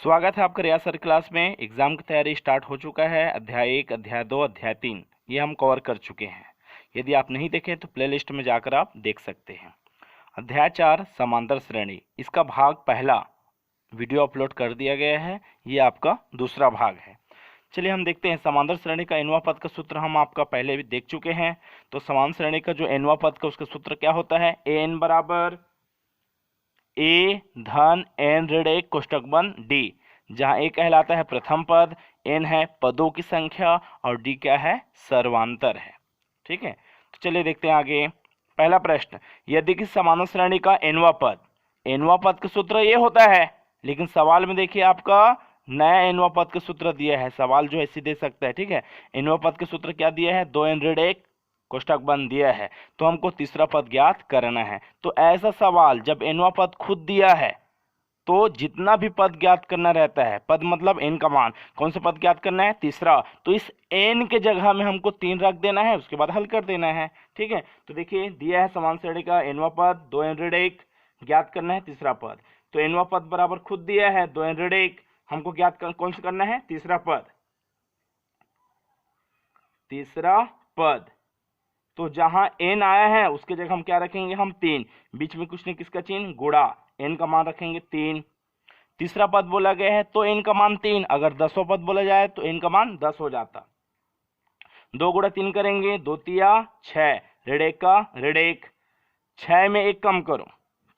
स्वागत है आपका रियाज सर क्लास में। एग्जाम की तैयारी स्टार्ट हो चुका है। अध्याय 1, अध्याय 2, अध्याय 3 ये हम कवर कर चुके हैं। यदि आप नहीं देखें तो प्लेलिस्ट में जाकर आप देख सकते हैं। अध्याय 4 समांतर श्रेणी, इसका भाग पहला वीडियो अपलोड कर दिया गया है। ये आपका दूसरा भाग है। चलिए हम देखते हैं समांतर श्रेणी का एनवा पद का सूत्र हम आपका पहले भी देख चुके हैं। तो समांतर श्रेणी का जो एनवा पद का उसका सूत्र क्या होता है, ए एन बराबर ए धन एन ऋण 1 कोष्टक बंद डी, जहां ए कहलाता है प्रथम पद, एन है पदों की संख्या और डी क्या है, सर्वांतर है। ठीक है, तो चलिए देखते हैं आगे। पहला प्रश्न, यदि किसी समांतर श्रेणी का एनवा पद का सूत्र ये होता है, लेकिन सवाल में देखिए आपका नया एनवा पद का सूत्र दिया है। सवाल जो है इसी दे सकता है। ठीक है, एनवा पद का सूत्र क्या दिया है, 2 एन ऋण 1 कोष्टक बंद दिया है, तो हमको तीसरा पद ज्ञात करना है। तो ऐसा सवाल जब एनवा पद खुद दिया है तो जितना भी पद ज्ञात करना रहता है, पद मतलब एन का मान, कौन सा पद ज्ञात करना है, तीसरा, तो इस एन के जगह में हमको 3 रख देना है, उसके बाद हल कर देना है। ठीक है, तो देखिए दिया है समांतर श्रेणी का एनवा पद 2 एन ऋण 1, ज्ञात करना है तीसरा पद। तो एनवा पद बराबर खुद दिया है 2 एन ऋण 1, हमको ज्ञात कौन सा करना है, तीसरा पद। तो जहां n आया है उसके जगह हम क्या रखेंगे, हम 3, बीच में कुछ नहीं किसका चिन्ह, गुणा, n का मान रखेंगे 3। तीसरा पद बोला गया है तो n का मान 3, अगर 10वां पद बोला जाए तो n का मान 10 हो जाता। 2 गुणा 3 करेंगे, 2 तिया 6, ऋण 1 का ऋण 1, 6 में 1 कम करो।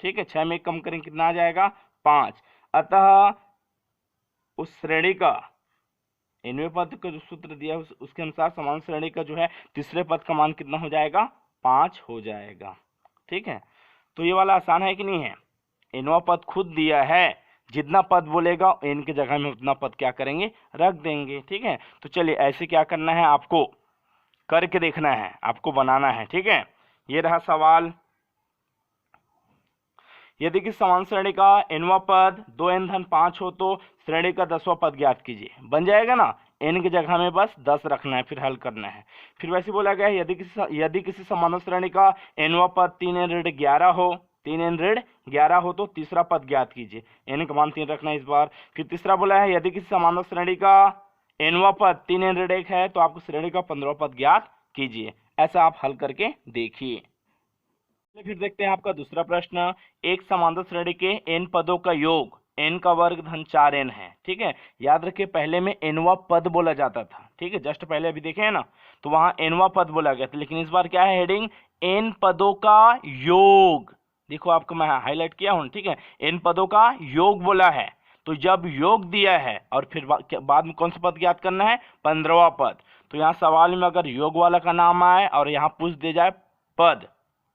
ठीक है, 6 में 1 कम करेंगे कितना आ जाएगा, 5। अतः उस श्रेणी का एनवें पद का जो सूत्र दिया है उसके अनुसार समांतर श्रेणी का जो है तीसरे पद का मान कितना हो जाएगा, 5 हो जाएगा। ठीक है, तो ये वाला आसान है कि नहीं है। एनवा पद खुद दिया है, जितना पद बोलेगा एन के जगह में उतना पद क्या करेंगे, रख देंगे। ठीक है, तो चलिए ऐसे क्या करना है, आपको करके देखना है, आपको बनाना है। ठीक है, ये रहा सवाल। यदि किसी समांतर श्रेणी का एनवा पद 2 एन धन 5 हो तो श्रेणी का 10वां पद ज्ञात कीजिए। बन जाएगा ना, एन की जगह में बस 10 रखना है, फिर हल करना है। फिर वैसे बोला गया है यदि किसी समांतर श्रेणी का एनवा पद 3 एन ऋण 11 हो, 3 एन ऋण 11 हो तो तीसरा पद ज्ञात कीजिए। एन का मान 3 रखना है इस बार। फिर तीसरा बोला है यदि किसी समांतर श्रेणी का एनवा पद 3 एन ऋण 1 है तो आपको श्रेणी का 15वां पद ज्ञात कीजिए। ऐसा आप हल करके देखिए। फिर देखते हैं आपका दूसरा प्रश्न, एक समांतर श्रेणी के n पदों का योग n का वर्ग धन 4n है। ठीक है, याद रखिए पहले में nवा पद बोला जाता था। ठीक है, जस्ट पहले अभी देखे हैं ना, तो वहां nवा पद बोला गया था, लेकिन इस बार क्या है हेडिंग, n पदों का योग। देखो आपको मैं हाईलाइट किया हूं। ठीक है, n पदों का योग बोला है, तो जब योग दिया है और फिर बाद में कौन सा पद ज्ञात करना है, 15वां पद। तो यहाँ सवाल में अगर योग वाला का नाम आए और यहाँ पूछ दे जाए पद,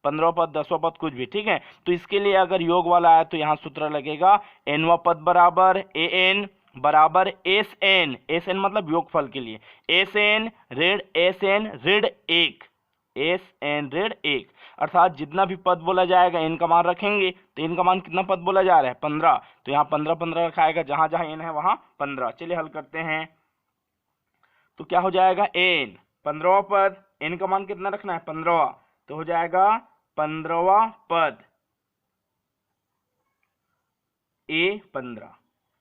15वां पद 10वां पद कुछ भी, ठीक है, तो इसके लिए अगर योग वाला आया तो यहाँ सूत्र लगेगा एनवा पद बराबर ए एन बराबर एस एन, एस एन मतलब योगफल के लिए, एस एन ऋण 1, एस एन ऋण 1, अर्थात जितना भी पद बोला जाएगा एन का मान रखेंगे। तो एन का मान कितना पद बोला जा रहा है, 15, तो यहाँ 15 15 रखाएगा, जहां जहां एन है वहां 15। चलिए हल करते हैं, तो क्या हो जाएगा, एन 15वां पद, एन का मान कितना रखना है, 15वां, तो हो जाएगा 15वां पद ए 15,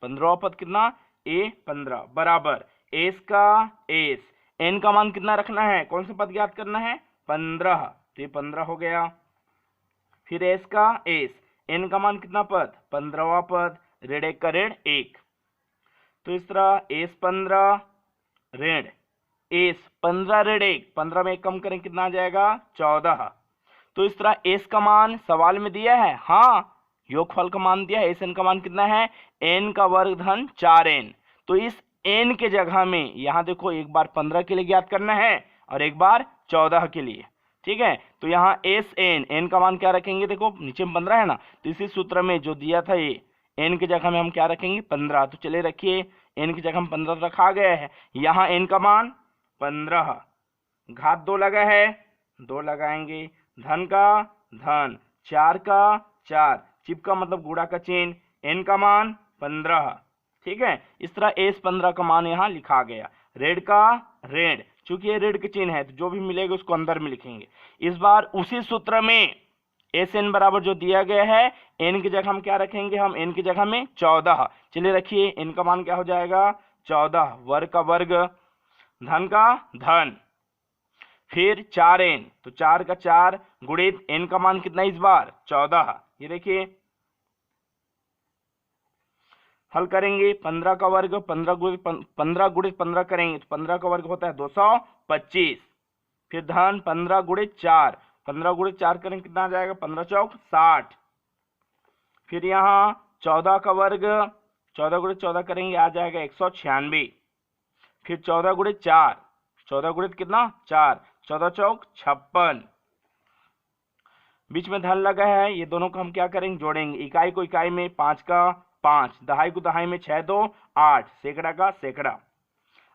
15वां पद कितना, ए 15 बराबर एस का एस, एन का मान कितना रखना है, कौन सा पद ज्ञात करना है, 15, तो ये 15 हो गया। फिर एस का एस, एन का मान कितना पद, 15वां पद, ऋण 1 का ऋण 1, तो इस तरह एस 15 ऋण एस 15 ऋण 1, 15 में 1 कम करें कितना आ जाएगा, 14। तो इस तरह एस का मान सवाल में दिया है, हाँ योगफल का मान दिया है, एस एन का मान कितना है, एन का वर्ग धन 4n। तो इस एन के जगह में यहाँ देखो एक बार 15 के लिए ज्ञात करना है और एक बार 14 के लिए। ठीक है, तो यहाँ एस एन, एन का मान क्या रखेंगे, देखो नीचे में 15 है ना, तो इसी सूत्र में जो दिया था ये एन की जगह में हम क्या रखेंगे, 15। तो चलिए रखिए, एन की जगह में 15 रखा गया है, यहाँ एन का मान 15, घात 2 लगा है, 2 लगाएंगे, धन का धन, 4 का 4, चिपका मतलब गुणा का चिन्ह, एन का मान 15। ठीक है, इस तरह एस 15 का मान यहाँ लिखा गया। ऋण का ऋण, चूंकि ये ऋण के चिन्ह है तो जो भी मिलेगा उसको अंदर में लिखेंगे। इस बार उसी सूत्र में एस एन बराबर जो दिया गया है, एन की जगह हम क्या रखेंगे, हम एन की जगह में 14। चलिए रखिए, एन का मान क्या हो जाएगा 14, वर्ग का वर्ग धन का धन, फिर 4n, तो 4 का 4 गुणित n का मान कितना इस बार 14। ये देखिए हल करेंगे, 15 का वर्ग 15 गुणित 15 करेंगे तो 15 का वर्ग होता है 225, फिर धन 15 गुणित 4, 15 गुणित 4 करेंगे कितना आ जाएगा 15 चौक 60, फिर यहाँ 14 का वर्ग 14 गुणित 14 करेंगे आ जाएगा 196, फिर 14 गुणित 4, 14 गुणित कितना 4, 14 चौक 56, बीच में धन लगा है, ये दोनों को हम क्या करेंगे जोड़ेंगे, इकाई को इकाई में 5 का 5, दहाई को दहाई में 6 2 8, सैकड़ा का सैकड़ा,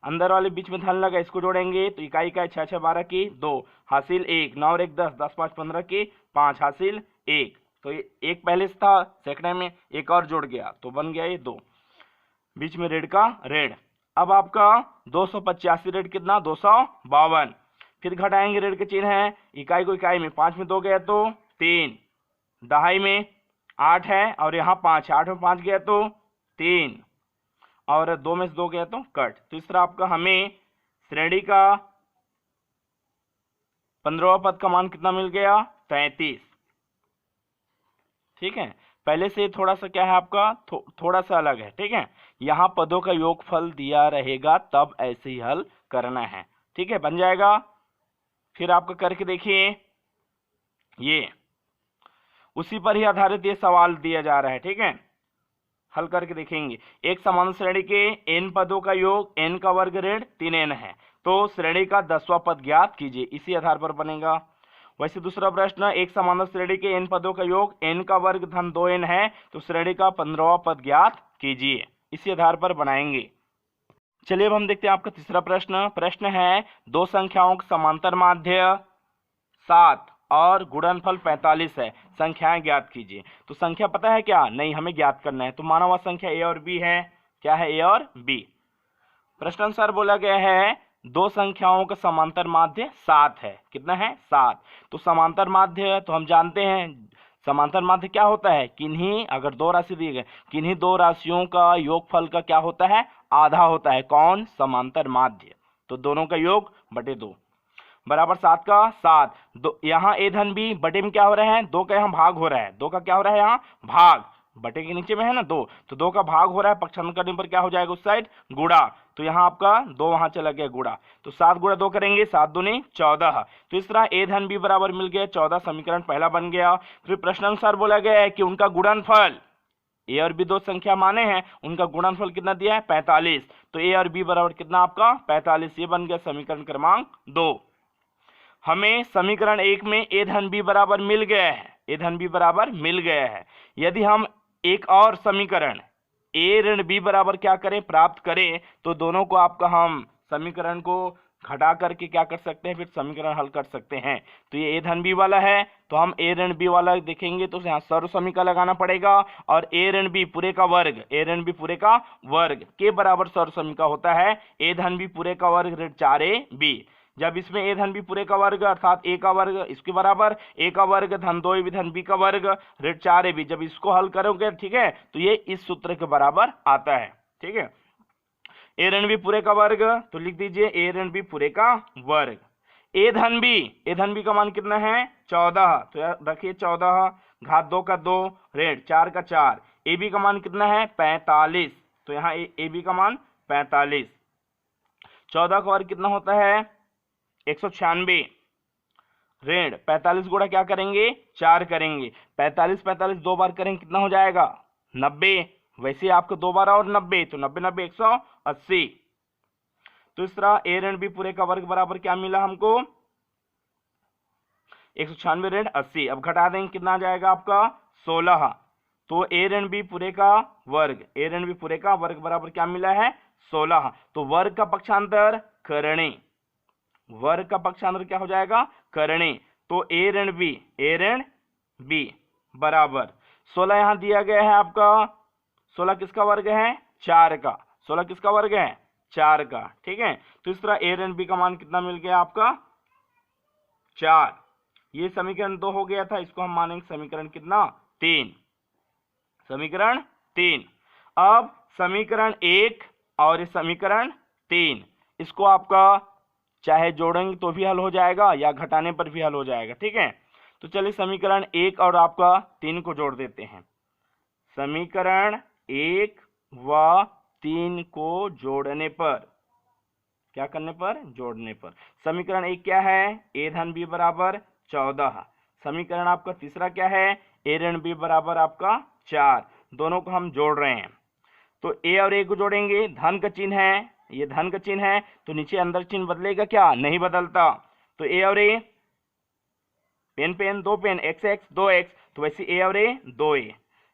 अंदर वाले बीच में धन लगा इसको जोड़ेंगे तो इकाई इकाई 6 6 12 की 2 हासिल 1, 9 और 1 10, 10 5 15 की 5 हासिल 1, तो ये एक पहले से था सैकड़े में, एक और जुड़ गया तो बन गया ये 2, बीच में रेड का रेड। अब आपका 285 रेड कितना 252, फिर घटाएंगे रेड के चिन्ह है, इकाई को इकाई में 5 में 2 गया तो 3, दहाई में 8 है और यहाँ 5, 8 में 5 गया तो 3 और 2 में से 2 गया तो कट। तो इस तरह आपका हमें श्रेणी का 15वां पद का मान कितना मिल गया 33। ठीक है, पहले से थोड़ा सा क्या है आपका थोड़ा सा अलग है। ठीक है, यहाँ पदों का योगफल दिया रहेगा तब ऐसे ही हल करना है। ठीक है, बन जाएगा। फिर आपका करके देखिए, ये उसी पर ही आधारित ये सवाल दिया जा रहा है। ठीक है, हल करके देखेंगे। एक समान श्रेणी के n पदों का योग n का वर्ग ऋण 3n है, तो श्रेणी का 10वां पद ज्ञात कीजिए, इसी आधार पर बनेगा। वैसे दूसरा प्रश्न, एक समान श्रेणी के n पदों का योग n का वर्ग धन 2n है, तो श्रेणी का 15वां पद ज्ञात कीजिए, इसी आधार पर बनाएंगे। चलिए अब हम देखते हैं आपका तीसरा प्रश्न। प्रश्न है, दो संख्याओं का समांतर माध्य 7 और गुणनफल 45 है, संख्याएं ज्ञात कीजिए। तो संख्या पता है क्या? नहीं, हमें ज्ञात करना है। तो माना हुआ संख्या a और b है। क्या है? a और b। प्रश्नानुसार बोला गया है दो संख्याओं का समांतर माध्य 7 है। कितना है? 7। तो समांतर माध्य तो हम जानते हैं, समांतर माध्य क्या होता है, किन्हीं अगर दो राशि दिए गए, किन्हीं दो राशियों का योगफल का क्या होता है, आधा होता है। कौन? समांतर माध्य। तो दोनों का योग बटे 2 बराबर 7 का 7। दो यहाँ a धन b बटे में क्या हो रहा है, 2 का यहाँ भाग हो रहा है। 2 का क्या हो रहा है यहाँ भाग, बटे के नीचे में है ना 2, तो 2 का भाग हो रहा है, पक्षांतर करने पर क्या हो जाएगा उस साइड गुणा। तो यहाँ आपका 2 वहां चला गया गुणा, तो 7 गुणा 2 करेंगे, 7 दूनी 14। तो इस तरह a धन b बराबर मिल गया 14, समीकरण पहला बन गया। फिर प्रश्नानुसार बोला गया है कि उनका गुणनफल, a और b दो संख्या माने हैं, उनका गुणनफल कितना दिया है 45। तो a और b बराबर कितना आपका 45, ये बन गया समीकरण क्रमांक 2। हमें समीकरण 1 में a धन b बराबर मिल गया है, a धन b बराबर मिल गया है। यदि हम एक और समीकरण a ऋण b बराबर क्या करें, प्राप्त करें, तो दोनों को आपका हम समीकरण को घटा करके क्या कर सकते हैं, फिर समीकरण हल कर सकते हैं। तो ये a धन b वाला है, तो हम a ऋण b वाला देखेंगे तो यहाँ सर्व समीकरण लगाना पड़ेगा, और a ऋण b पूरे का वर्ग, a ऋण b पूरे का वर्ग के बराबर सर्व समीकरण होता है a धन b पूरे का वर्ग ऋण 4ab। जब इसमें a धन b पूरे का वर्ग अर्थात a का वर्ग इसके बराबर, a का वर्ग धन 2ab धन b का वर्ग ऋण 4ab, जब इसको हल करोगे ठीक है, तो ये इस सूत्र के बराबर आता है। ठीक है, a ऋण b पूरे का वर्ग, तो लिख दीजिए a ऋण b पूरे का वर्ग। a धन b का मान कितना है 14, तो रखिए 14 घात 2 का 2 ऋण 4 का 4। ab का मान कितना है 45, तो यहाँ ab का मान 45। 14 का वर्ग कितना होता है 196 ऋण 45 गुणा क्या करेंगे 4 करेंगे, 45 45 दो बार करेंगे कितना हो जाएगा 90। वैसे आपको 2 बार और 90, तो 90 90 180। तो इस तरह a ऋण b पूरे का वर्ग बराबर क्या मिला हमको 196 ऋण 80। अब घटा देंगे कितना आ जाएगा आपका 16। तो a ऋण b पूरे का वर्ग, a ऋण b पूरे का वर्ग बराबर क्या मिला है 16। तो वर्ग का पक्षांतर करणी, वर्ग का पक्षांतर क्या हो जाएगा करणी। तो a ऋण b बराबर 16 यहां दिया गया है आपका, 16 किसका वर्ग है 4 का, 16 किसका वर्ग है 4 का। ठीक है, तो इस तरह a ऋण b का मान कितना मिल गया आपका 4। ये समीकरण 2 हो गया था, इसको हम मानेंगे समीकरण कितना 3, समीकरण 3। अब समीकरण 1 और ये समीकरण 3, इसको आपका चाहे जोड़ेंगे तो भी हल हो जाएगा या घटाने पर भी हल हो जाएगा, ठीक है। तो चलिए समीकरण 1 और आपका 3 को जोड़ देते हैं। समीकरण 1 व 3 को जोड़ने पर, क्या करने पर, जोड़ने पर, समीकरण 1 क्या है, a धन b बराबर 14। समीकरण आपका तीसरा क्या है, a ऋण b बराबर आपका 4। दोनों को हम जोड़ रहे हैं, तो a और a को जोड़ेंगे, धन का चिन्ह है, ये धन का चिन्ह है, तो नीचे अंदर चिन्ह बदलेगा क्या, नहीं बदलता। तो a और a, पेन पेन दो पेन, x x 2x, तो वैसे a और a 2a,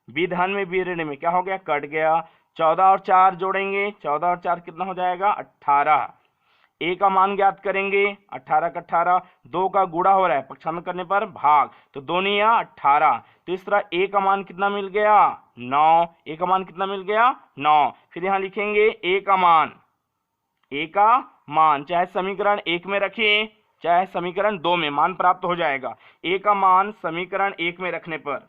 b धन में b ऋण में क्या हो गया, कट गया। 14 और 4 जोड़ेंगे, 14 और 4 कितना हो जाएगा 18। a का मान ज्ञात करेंगे, 18 का 18, 2 का गुणा हो रहा है, पक्षांतर करने पर भाग, तो 2 नहीं 18। तो इस तरह a का मान कितना मिल गया 9, a का मान कितना मिल गया 9। फिर यहाँ लिखेंगे a का मान, a का मान चाहे समीकरण 1 में रखिए चाहे समीकरण 2 में, मान प्राप्त हो जाएगा। a का मान समीकरण 1 में रखने पर,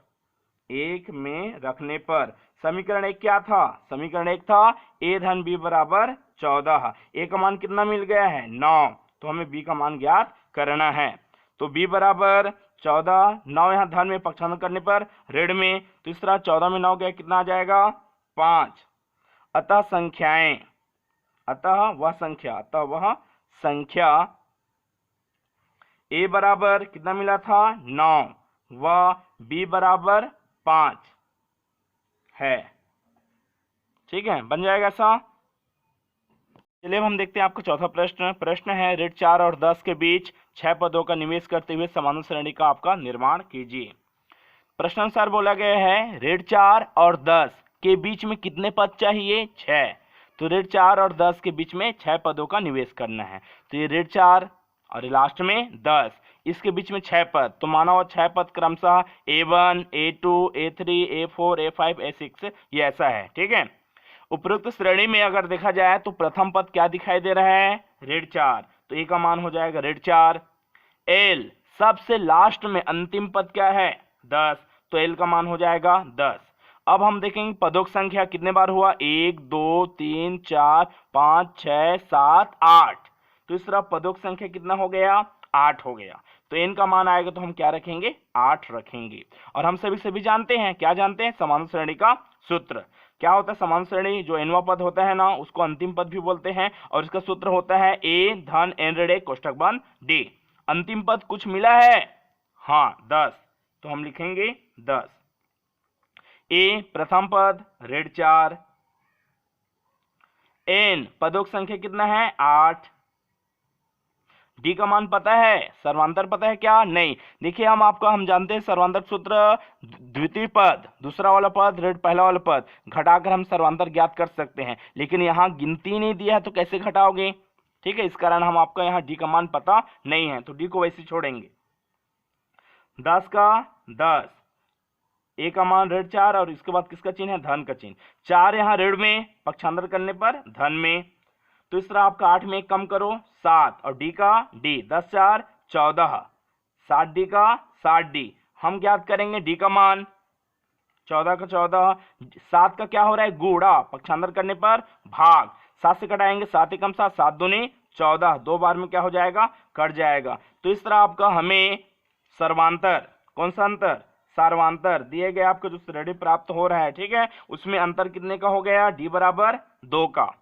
1 में रखने पर समीकरण 1 क्या था, समीकरण 1 था a धन b बराबर 14। a का मान कितना मिल गया है 9, तो हमें b का मान ज्ञात करना है। तो b बराबर 14, 9 यहाँ धन में, पक्षांतर करने पर ऋण में, तो इस तरह 14 में 9 गया, कितना आ जाएगा 5। अतः संख्याएं, अतः वह संख्या a बराबर कितना मिला था 9 व b बराबर 5 है, ठीक है, बन जाएगा ऐसा। चलिए अब हम देखते हैं आपका चौथा प्रश्न है ऋण 4 और 10 के बीच 6 पदों का निवेश करते हुए समानुपाती श्रेणी का आपका निर्माण कीजिए। प्रश्नानुसार बोला गया है ऋण 4 और 10 के बीच में कितने पद चाहिए, 6। तो ऋण 4 और 10 के बीच में 6 पदों का निवेश करना है। तो ये ऋण 4 और लास्ट में 10, इसके बीच में 6 पद, तो माना हुआ 6 पद क्रमशः a1, a2, a3, a4, a5, a6, ये ऐसा है, ठीक है। उपरोक्त श्रेणी में अगर देखा जाए तो प्रथम पद क्या दिखाई दे रहा है ऋण 4, तो a का मान हो जाएगा ऋण 4। l सबसे लास्ट में अंतिम पद क्या है 10, तो l का मान हो जाएगा 10। अब हम देखेंगे पदों की संख्या कितने बार हुआ, 1 2 3 4 5 6 7 8, तो इस तरह पदों की संख्या कितना हो गया 8 हो गया। तो n का मान आएगा तो हम क्या रखेंगे 8 रखेंगे। और हम सभी जानते हैं, क्या जानते हैं, समानुपाती श्रेणी का सूत्र क्या होता है। समानुपाती श्रेणी जो nवां पद होता है ना, उसको अंतिम पद भी बोलते हैं, और इसका सूत्र होता है a धन n ऋण 1 कोष्ठक बंद d। अंतिम पद कुछ मिला है, हाँ 10, तो हम लिखेंगे 10। a प्रथम पद ऋण 4, n पदों की संख्या कितना है 8, डी का मान पता है, सर्वांतर पता है क्या, नहीं। देखिए हम जानते हैं सर्वांतर सूत्र, द्वितीय पद दूसरा वाला पद ऋण पहला वाला पद घटाकर हम सर्वांतर ज्ञात कर सकते हैं, लेकिन यहाँ गिनती नहीं दिया है तो कैसे घटाओगे, ठीक है। इस कारण हम आपका यहाँ डी का मान पता नहीं है, तो डी को वैसे छोड़ेंगे। 10 का 10, ए का मान ऋण 4 और इसके बाद किसका चिन्ह है, धन का चिन्ह। 4 यहाँ ऋण में, पक्षांतर करने पर धन में, तो इस तरह आपका 8 में 1 कम करो 7, और डी का डी 10 4 14, 7 डी का 60 डी। हम ज्ञात करेंगे डी का मान 14 का 14, 7 का क्या हो रहा है गुणा, पक्षांतर करने पर भाग, 7 से कटाएंगे 7 एकम 7, 7 दूनी 14, 2 बार में क्या हो जाएगा कट जाएगा। तो इस तरह आपका हमें सर्वांतर, कौन सा अंतर, सर्वांतर दिए गए आपको जो श्रेणी प्राप्त हो रहा है, ठीक है, उसमें अंतर कितने का हो गया, डी बराबर 2 का,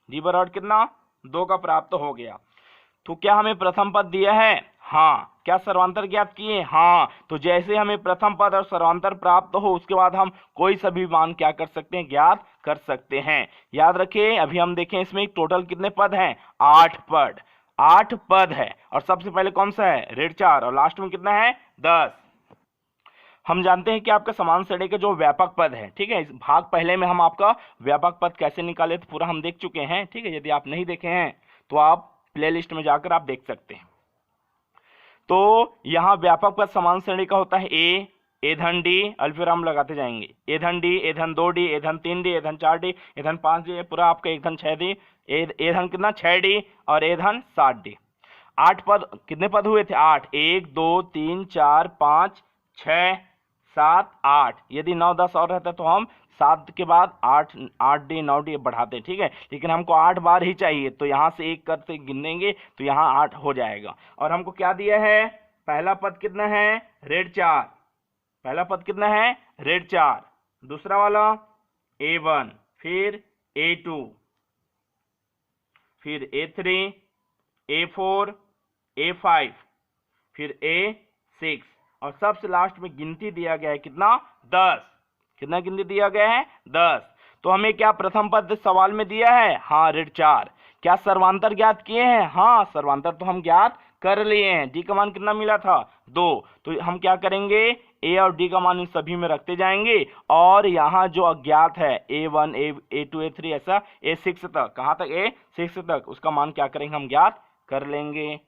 डी बराबर कितना 2 का प्राप्त हो गया। तो क्या हमें प्रथम पद दिया है, हाँ। क्या सर्वांतर ज्ञात किए, हाँ। तो जैसे हमें प्रथम पद और सर्वांतर प्राप्त हो उसके बाद हम कोई सभी मान क्या कर सकते हैं, ज्ञात कर सकते हैं। याद रखिए अभी हम देखें इसमें टोटल कितने पद हैं, 8 पद, 8 पद है, और सबसे पहले कौन सा है ऋण 4 और लास्ट में कितना है 10। हम जानते हैं कि आपका समान श्रेणी के जो व्यापक पद है, ठीक है, इस भाग पहले में हम आपका व्यापक पद कैसे निकाले तो पूरा हम देख चुके हैं, ठीक है। यदि आप नहीं देखे हैं तो आप प्लेलिस्ट में जाकर आप देख सकते हैं। तो यहाँ व्यापक पद समान श्रेणी का होता है ए धन डी, अल्पविराम लगाते जाएंगे, ए धन डी, ए धन 2 डी, ए धन 3 डी, ए धन 4 डी, ए धन 5 डी, पूरा आपका 1 धन 6 डी, ए धन कितना 6 डी और ए धन 7 डी। 8 पद, कितने पद हुए थे? 8, 1 2 3 4 5 6 7 8। यदि 9 10 और रहता तो हम 7 के बाद 8 8D 9D बढ़ाते, ठीक है, लेकिन हमको 8 बार ही चाहिए, तो यहाँ से एक करते गिनेंगे तो यहाँ 8 हो जाएगा। और हमको क्या दिया है? पहला पद कितना है? रेड 4। पहला पद कितना है? रेड 4। दूसरा वाला A1, फिर A2, फिर A3, A4, A5, फिर A6, और सबसे लास्ट में गिनती दिया गया है कितना? 10। कितना गिनती दिया गया है? 10। तो हमें क्या प्रथम पद सवाल में दिया है? हाँ, रेड 4। क्या सर्वांतर ज्ञात किए हैं? हाँ, सर्वांतर तो हम ज्ञात कर लिए हैं। डी का मान कितना मिला था? 2। तो हम क्या करेंगे? ए और डी का मान इन सभी में रखते जाएंगे, और यहाँ जो अज्ञात है A1, A2, A3 ऐसा A6 तक, कहाँ तक? A6 तक, उसका मान क्या करेंगे? हम ज्ञात कर लेंगे।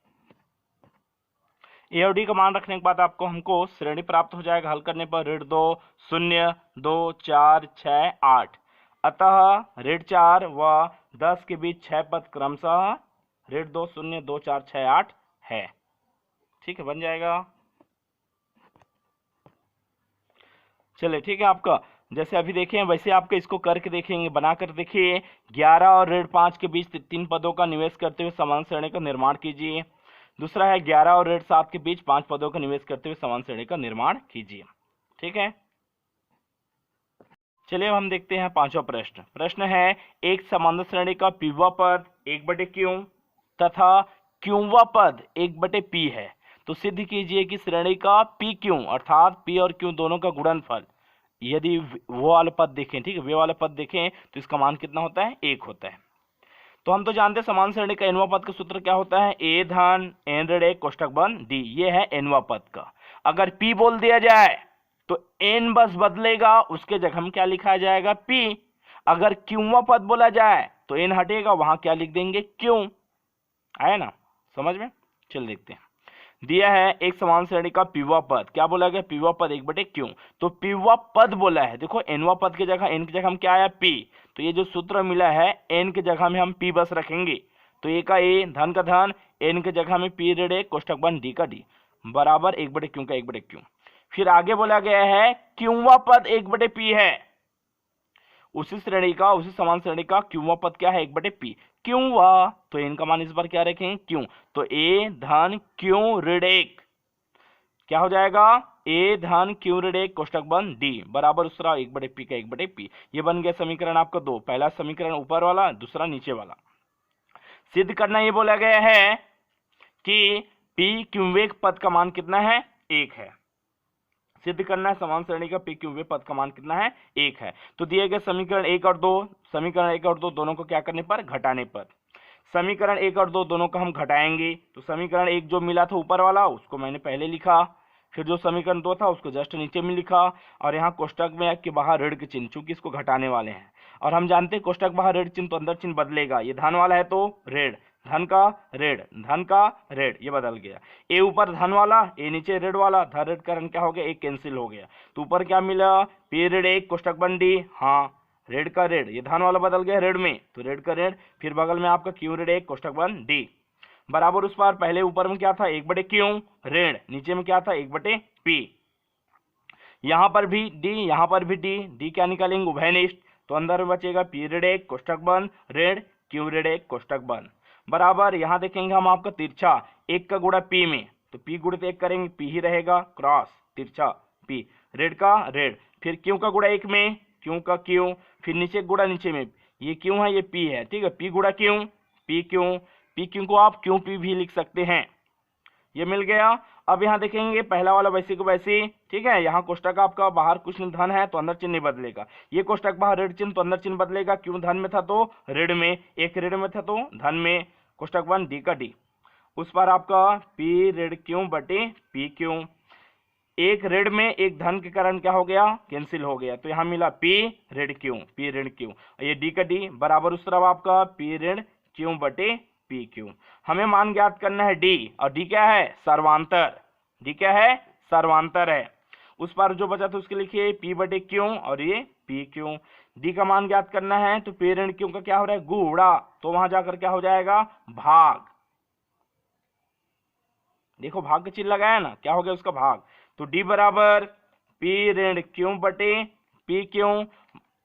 ए और डी का मान रखने के बाद आपको हमको श्रेणी प्राप्त हो जाएगा हल करने पर। ऋण 2 0 2 4 6 8। अतः ऋण 4 व 10 के बीच 6 पद क्रमशः ऋण 2 0 2 4 6 8 है। ठीक है, बन जाएगा। चलिए, ठीक है, आपका जैसे अभी देखें वैसे आपके इसको करके देखेंगे, बनाकर देखिए। 11 और ऋण 5 के बीच 3 पदों का निवेश करते हुए समान श्रेणी का निर्माण कीजिए। दूसरा है 11 और ऋण 7 के बीच 5 पदों का निवेश करते हुए समान श्रेणी का निर्माण कीजिए। ठीक है, चलिए अब हम देखते हैं पांचवा प्रश्न। प्रश्न है, एक समांतर श्रेणी का पीवा पद 1/q तथा क्यूवा पद 1/p है, तो सिद्ध कीजिए कि श्रेणी का पी क्यू अर्थात p और q दोनों का गुणनफल, यदि वो वाला पद देखें, ठीक है, वे वाला पद देखें तो इसका मान कितना होता है? 1 होता है। तो हम तो जानते हैं समान श्रेणी का एनवा पद का सूत्र क्या होता है? a धन n ऋण 1 कोष्ठक बंद d। ये है एनवा पद का। अगर p बोल दिया जाए तो n बस बदलेगा, उसके जगह में क्या लिखा जाएगा? p। अगर क्यूवा पद बोला जाए तो n हटेगा, वहां क्या लिख देंगे? क्यों। आया ना समझ में? चल देखते हैं। दिया है एक समान श्रेणी का पीवा पद, क्या बोला गया? पीवा पद 1/q। तो पीवा पद बोला है, देखो एनवा पद की जगह n की जगह हम क्या आया? p। तो ये जो सूत्र मिला है n की जगह में हम p बस रखेंगे, तो a का a, धन का धन, n की जगह में p ऋण 1 कोष्ठक बंद d का d बराबर 1/q का 1/q। फिर आगे बोला गया है क्यूवा पद 1/p है, उसी श्रेणी का, उसी समान श्रेणी का क्यूवा पद क्या है? 1/p। क्यूवा, तो इनका मान इस बार क्या रखेंगे? क्यों। तो a धन क्यों ऋण 1 क्या हो जाएगा? a धन क्यों ऋण 1 कोष्ठक बंद d बराबर दूसरा 1/p का 1/p। ये बन गया समीकरण आपका 2। पहला समीकरण ऊपर वाला, दूसरा नीचे वाला। सिद्ध करना ये बोला गया है कि p क्यूवेक पद का मान कितना है? 1 है। सिद्ध करना है समान श्रेणी का p क्यूब पद का मान कितना है? 1 है। तो दिए गए समीकरण 1 और 2, समीकरण 1 और 2 दोनों को क्या करने पर? घटाने पर। समीकरण 1 और 2 दोनों को हम घटाएंगे, तो समीकरण 1 जो मिला था ऊपर वाला उसको मैंने पहले लिखा, फिर जो समीकरण 2 था उसको जस्ट नीचे में लिखा, और यहाँ कोष्टक में के बाहर ऋण के चिन्ह, चूंकि इसको घटाने वाले हैं और हम जानते हैं कोष्टक बाहर ऋण चिन्ह तो अंदर चिन्ह बदलेगा। ये धन वाला है तो ऋण, धन का ऋण, धन का ऋण, ये बदल गया। ए ऊपर धन वाला, ए नीचे ऋण वाला, धन ऋण का ऋण क्या हो गया? एक कैंसिल हो गया। तो ऊपर क्या मिला? पी ऋण 1 कोष्टक बंदी, हाँ ऋण का ऋण, ये धन वाला बदल गया ऋण में, तो ऋण का ऋण, फिर बगल में आपका क्यू ऋण 1 कोष्टक बंद डी बराबर उस पार पहले ऊपर में क्या था? 1/क्यू ऋण, नीचे में क्या था? 1/p। यहाँ पर भी डी, यहाँ पर भी डी, डी क्या निकालेंगे? उभयनिष्ठ, तो अंदर में बचेगा पी ऋण 1 कोष्टक बंद ऋण क्यू ऋण 1 कोष्टक बंद बराबर। यहाँ देखेंगे हम आपका तिरछा 1 का गुणा p में, तो p गुणित 1 करेंगे, p ही रहेगा, क्रॉस तिरछा p, ऋण का ऋण, फिर क्यू का गुणा 1 में, क्यू का क्यू, फिर नीचे गुणा नीचे में, ये क्यू है ये p है, ठीक है, p गुणा क्यू, p क्यू को आप क्यू p भी लिख सकते हैं। ये मिल गया। अब यहाँ देखेंगे पहला वाला वैसे को वैसे, ठीक है, यहाँ कोष्टक आपका बाहर कुछ धन है तो अंदर चिन्ह नहीं बदलेगा, ये कोष्टक बाहर ऋण चिन्ह तो अंदर चिन्ह बदलेगा, क्यों धन में था तो ऋण में, एक ऋण में था तो धन में, कोष्टक बन डी का डी, उस पर आपका पी ऋण क्यों बटे पी क्यों, एक ऋण में एक धन के कारण क्या हो गया? कैंसिल हो गया, तो यहाँ मिला पी ऋण क्यों, पी ऋण क्यों, ये डी का डी बराबर उस तरफ आपका पी ऋण क्यों बटे पी क्यू। हमें मान ज्ञात करना है डी, और डी क्या है? सर्वांतर, डी क्या है? सर्वांतर है। उस पर जो बचा था उसके लिखिए पी बटे क्यों और ये पी क्यों। डी का मान ज्ञात करना है तो पी ऋण क्यों का क्या हो रहा है? गुणा, तो वहां जाकर क्या हो जाएगा? भाग। देखो भाग का चिन्ह लगाया ना, क्या हो गया उसका भाग। तो डी बराबर पी ऋण क्यू बटे पी क्यू,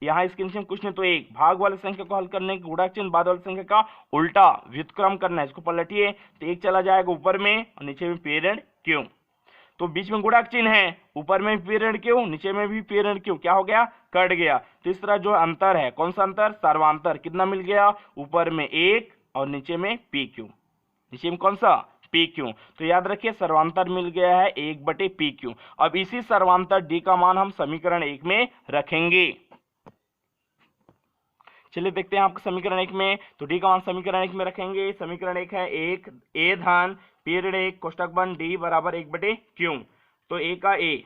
यहाँ इसके नीचे में कुछ नहीं तो एक, भाग वाली संख्या को हल करने के गुणा चिन्ह बाद वाली संख्या का उल्टा व्युत्क्रम करना है, इसको पलटिए तो एक चला जाएगा ऊपर में और नीचे में पी ऋण क्यू, तो बीच में गुणा चिन्ह है, ऊपर में पी ऋण क्यू नीचे में भी पी ऋण क्यू, क्या हो गया, कट गया। तीसरा जो अंतर है, कौन सा अंतर, सर्वांतर, कितना मिल गया, ऊपर में एक और नीचे में पी क्यू, नीचे में कौन सा, पी क्यू। तो याद रखिए सर्वांतर मिल गया है 1 पी क्यू। अब इसी सर्वांतर डी का मान हम समीकरण 1 में रखेंगे। चलिए देखते हैं आपका समीकरण 1 में, तो डी का मान समीकरण 1 में रखेंगे। समीकरण 1 है एक ए धन पी ऋण 1 कोष्टक बंद डी बराबर 1 क्यू। तो ए का ए,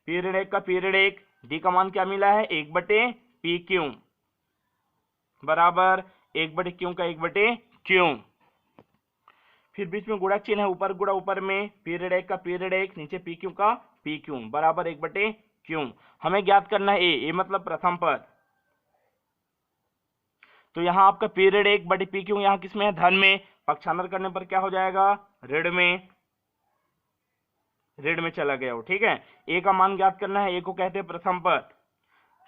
पी ऋण 1 का पी ऋण 1, डी का मान क्या मिला है 1 पी क्यू बराबर 1 क्यू का 1 क्यू। फिर बीच में गुणा चिन्ह है, ऊपर गुणा ऊपर में पी ऋण 1 का पी ऋण 1 नीचे पी क्यू का पी क्यू बराबर 1 क्यू। हमें ज्ञात करना है ए मतलब प्रथम पद। तो यहाँ आपका पी ऋण 1 पी क्यू यहाँ किसमें है, धन में, पक्षांतर करने पर क्या हो जाएगा, ऋण में चला गया हो, ठीक है। ए का मान ज्ञात करना है, ए को कहते हैं प्रथम पद।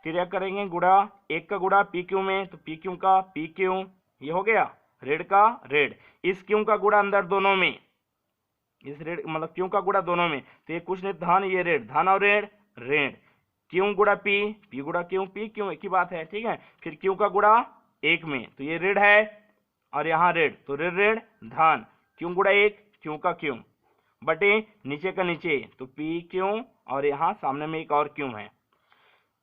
क्रिया करेंगे गुणा, 1 का गुणा पी क्यू में, तो पी क्यू का पी क्यू, ये हो गया ऋण का ऋण, इस क्यू का गुणा अंदर दोनों में, इस ऋण मतलब क्यू का गुणा दोनों में, तो ये कुछ नहीं धन, ये ऋण, धन और ऋण ऋण, क्यू गुणा पी, पी गुणा क्यू, पी क्यू एक ही बात है, ठीक है। फिर क्यू का गुणा 1 में, तो ये ऋण है और यहाँ ऋण, तो ऋण ऋण धन, क्यू गुणा 1 क्यू का क्यू बटे नीचे का नीचे, तो पी क्यू और यहाँ सामने में एक और क्यू है,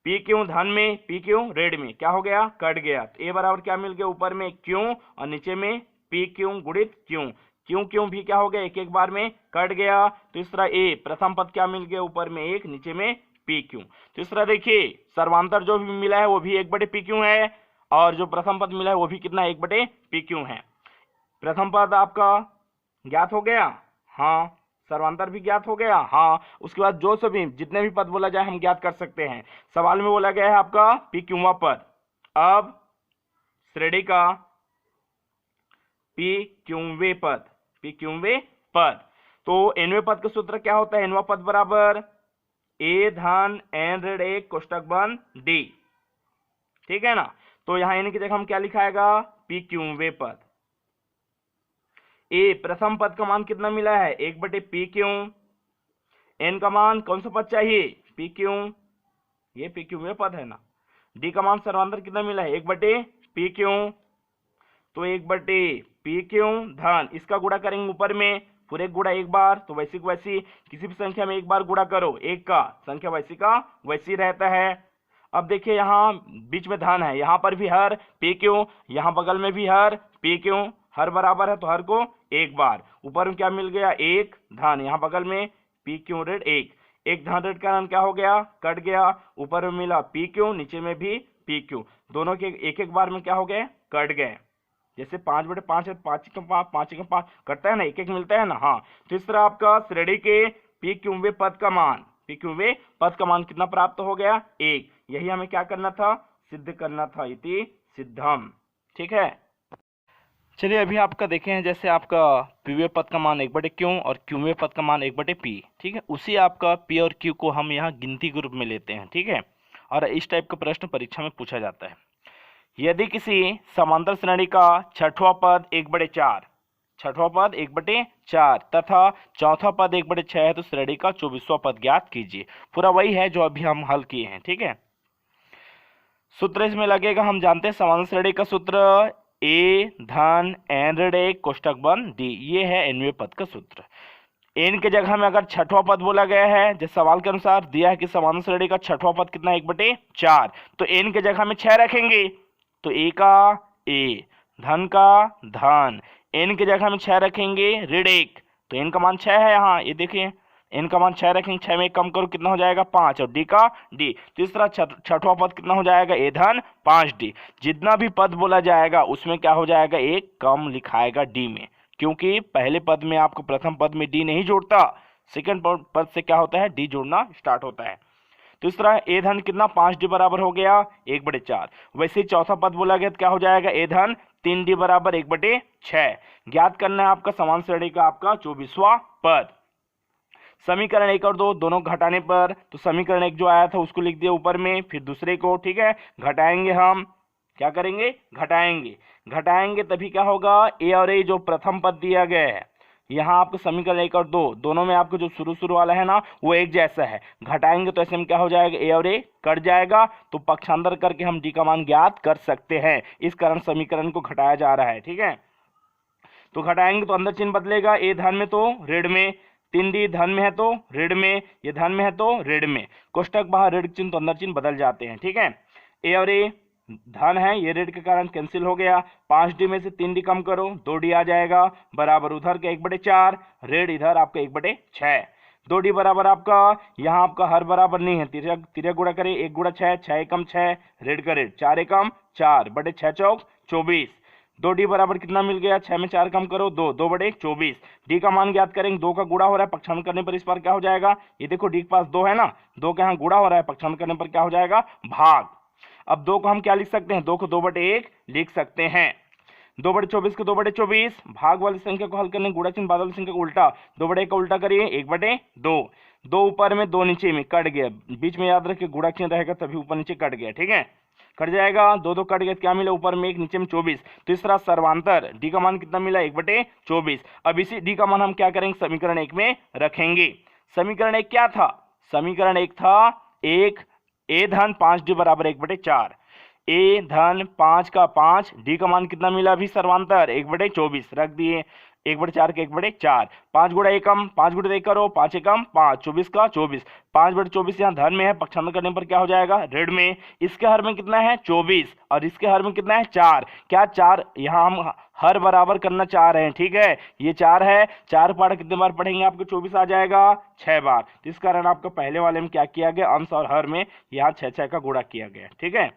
पी क्यू धन में पी क्यू ऋण में, क्या हो गया, कट गया। तो ए बराबर क्या मिल गया, ऊपर में क्यू और नीचे में पी क्यू गुणित क्यू, क्यू क्यू भी क्या हो गया, एक एक बार में कट गया। तो इस तरह ए प्रथम पद क्या मिल गया, ऊपर में 1 नीचे में पी क्यू। तो इस तरह देखिए सर्वांतर जो भी मिला है वो भी 1 पी क्यू है, और जो प्रथम पद मिला है वो भी कितना 1 पी क्यू है। प्रथम पद आपका ज्ञात हो गया, हाँ, सर्वांतर भी ज्ञात हो गया, हाँ। उसके बाद जो सभी जितने भी पद बोला जाए हम ज्ञात कर सकते हैं। सवाल में बोला गया है आपका पी क्यूवा पद। अब श्रेणी का पी क्यूवे पद, पी क्यूवे पद, तो एनवे पद का सूत्र क्या होता है, एनवा पद बराबर ए धन एन ऋण 1 कोष्टक बंद डी, ठीक है ना। तो यहाँ एन की जगह हम क्या लिखाएगा, पी क्यूवे पद। ए प्रथम पद का मान कितना मिला है, 1 पी क्यू, एन का मान कौन सा पद चाहिए, पी क्यू, ये पी क्यू में पद है ना। डी का मान सर्वांतर कितना मिला है, 1 पी क्यू, तो 1 पी क्यू धन, इसका गुणा करेंगे ऊपर में, पूरे गुणा एक बार, तो वैसी को वैसी, किसी भी संख्या में एक बार गुणा करो, एक का संख्या वैसी का वैसी रहता है। अब देखिए यहाँ बीच में धन है, यहाँ पर भी हर पी क्यू, यहाँ बगल में भी हर पी क्यू, हर बराबर है तो हर को एक बार, ऊपर में क्या मिल गया, एक धन, यहाँ बगल में पी क्यू ऋण 1, एक धन ऋण का क्या हो गया, कट गया, ऊपर में मिला पी क्यू नीचे में भी पी क्यू, दोनों के एक एक बार में क्या हो गए, कट गए। जैसे 5/5 है, 5 कटता है ना, एक एक मिलता है ना, हाँ। तो इस तरह आपका श्रेणी के पी क्यूवे पद का मान, पी क्यूवे पद का मान कितना प्राप्त हो गया, 1। यही हमें क्या करना था, सिद्ध करना था, इति सिद्धम, ठीक है। चलिए अभी आपका देखें, जैसे आपका पीवे पद का मान 1 क्यू और क्यूवे पद का मान 1 पी, ठीक है। उसी आपका पी और क्यू को हम यहाँ गिनती के रूप में लेते हैं, ठीक है। और इस टाइप का प्रश्न परीक्षा में पूछा जाता है। यदि किसी समांतर श्रेणी का छठवां पद 1/4, छठवां पद 1/4 तथा चौथा पद 1/6 है तो श्रेणी का 24वां पद ज्ञात कीजिए। पूरा वही है जो अभी हम हल किए हैं, ठीक है। सूत्र इसमें लगेगा, हम जानते हैं समांतर श्रेणी का सूत्र ए धन एन ऋण 1 कोष्टक बंद डी, ये है एनवे पद का सूत्र। एन के जगह में अगर छठवां पद बोला गया है, जिस सवाल के अनुसार दिया है कि समांतर श्रेणी का छठवां पद कितना 1/4, तो एन के जगह में 6 रखेंगे, तो ए का ए, धन का धन, एन के जगह में 6 रखेंगे, ऋण 1, तो एन का मान 6 है यहाँ, ये देखिए एन का मान 6 रखेंगे, 6 में कम करो कितना हो जाएगा 5, और डी का डी, तो इस तरह छठवां पद कितना हो जाएगा, ए धन 5d। जितना भी पद बोला जाएगा उसमें क्या हो जाएगा, एक कम लिखाएगा डी में, क्योंकि पहले पद में आपको प्रथम पद में डी नहीं जोड़ता, सेकंड पद से क्या होता है, डी जोड़ना स्टार्ट होता है। तो इस तरह ए धन कितना 5d बराबर हो गया 1/4। वैसे चौथा पद बोला गया तो क्या हो जाएगा, ए धन 3d बराबर 1/6। ज्ञात करना है आपका समान श्रेणी का आपका 24वां पद। समीकरण 1 और 2 दोनों घटाने पर, तो समीकरण 1 जो आया था उसको लिख दिया ऊपर में, फिर दूसरे को, ठीक है, घटाएंगे हम, क्या करेंगे, घटाएंगे। घटाएंगे तभी क्या होगा, ए और ए जो प्रथम पद दिया गया है, यहाँ आपको समीकरण 1 और 2 दोनों में आपको जो शुरू वाला है ना वो एक जैसा है। घटाएंगे तो ऐसे में क्या हो जाएगा, ए और ए कट जाएगा, तो पक्षांतर करके हम डी का मान ज्ञात कर सकते हैं। इस कारण समीकरण को घटाया जा रहा है, ठीक है। तो घटाएंगे तो अंदर चिन्ह बदलेगा, ए धन में तो ऋण में, 3d धन में है तो ऋण में, ये धन में है तो ऋण में, कोष्टक बाहर ऋण चिन्ह तो अंदर चिन्ह बदल जाते हैं, ठीक है। ए और ए धन है, ये ऋण के कारण कैंसिल हो गया। 5d में से 3d कम करो, 2d आ जाएगा, बराबर उधर के 1/4, ऋण इधर आपका 1/6। 2d बराबर आपका, यहाँ आपका हर बराबर नहीं है, तिर्यक गुणा करे, 1 गुणा 6, 6 एकम 6, ऋण का ऋण, 4 एकम 4, बटे 6 चौक 24। 2d बराबर कितना मिल गया, 6 में 4 कम करो 2, 2/24। डी का मान ज्ञात करेंगे, 2 का गुणा हो रहा है, पक्षांतर करने पर इस पर क्या हो जाएगा, ये देखो डी के पास 2 है ना, 2 के यहाँ गुणा हो रहा है, पक्षांतर करने पर क्या हो जाएगा, भाग। अब 2 को हम क्या लिख सकते हैं, 2 को 2/1 लिख सकते हैं। 2/24 को 2/24, भाग वाली संख्या को हल करने गुणा चिन्ह बाद वाली संख्या को उल्टा, 2/1 का उल्टा करिए, 1/2। 2 ऊपर में 2 नीचे में, कट गया, बीच में याद रखिए गुणा चिन्ह रहेगा तभी ऊपर नीचे कट गया, ठीक है, कट जाएगा। 2 कट गया, क्या मिला, ऊपर में 1 नीचे में 24। तो इस तरह सर्वांतर डी का मान कितना मिला, 1/24। अब इसी डी का मान हम क्या करेंगे, समीकरण 1 में रखेंगे। समीकरण 1 क्या था, समीकरण 1 था 1 ए धन 5d बराबर 1/4, ए धन 5 का 5, डी का मान कितना मिला अभी सर्वांतर 1/24 रख दिए, 1/4 के 1/4, 5 गुणा एकम, 5 गुणा 1 करो, 5 एकम 5, 24 का 24, 5/24 यहाँ धन में है, पक्षांतर करने पर क्या हो जाएगा, ऋण में। इसके हर में कितना है 24 और इसके हर में कितना है 4, क्या 4, यहाँ हम हर बराबर करना चाह रहे हैं, ठीक है, ये 4 है, 4 पाठ कितने बार पढ़ेंगे आपको 24 आ जाएगा 6 बार। तो इस कारण आपका पहले वाले में क्या किया गया, अंश और हर में यहाँ 6 का गुणा किया गया, ठीक है।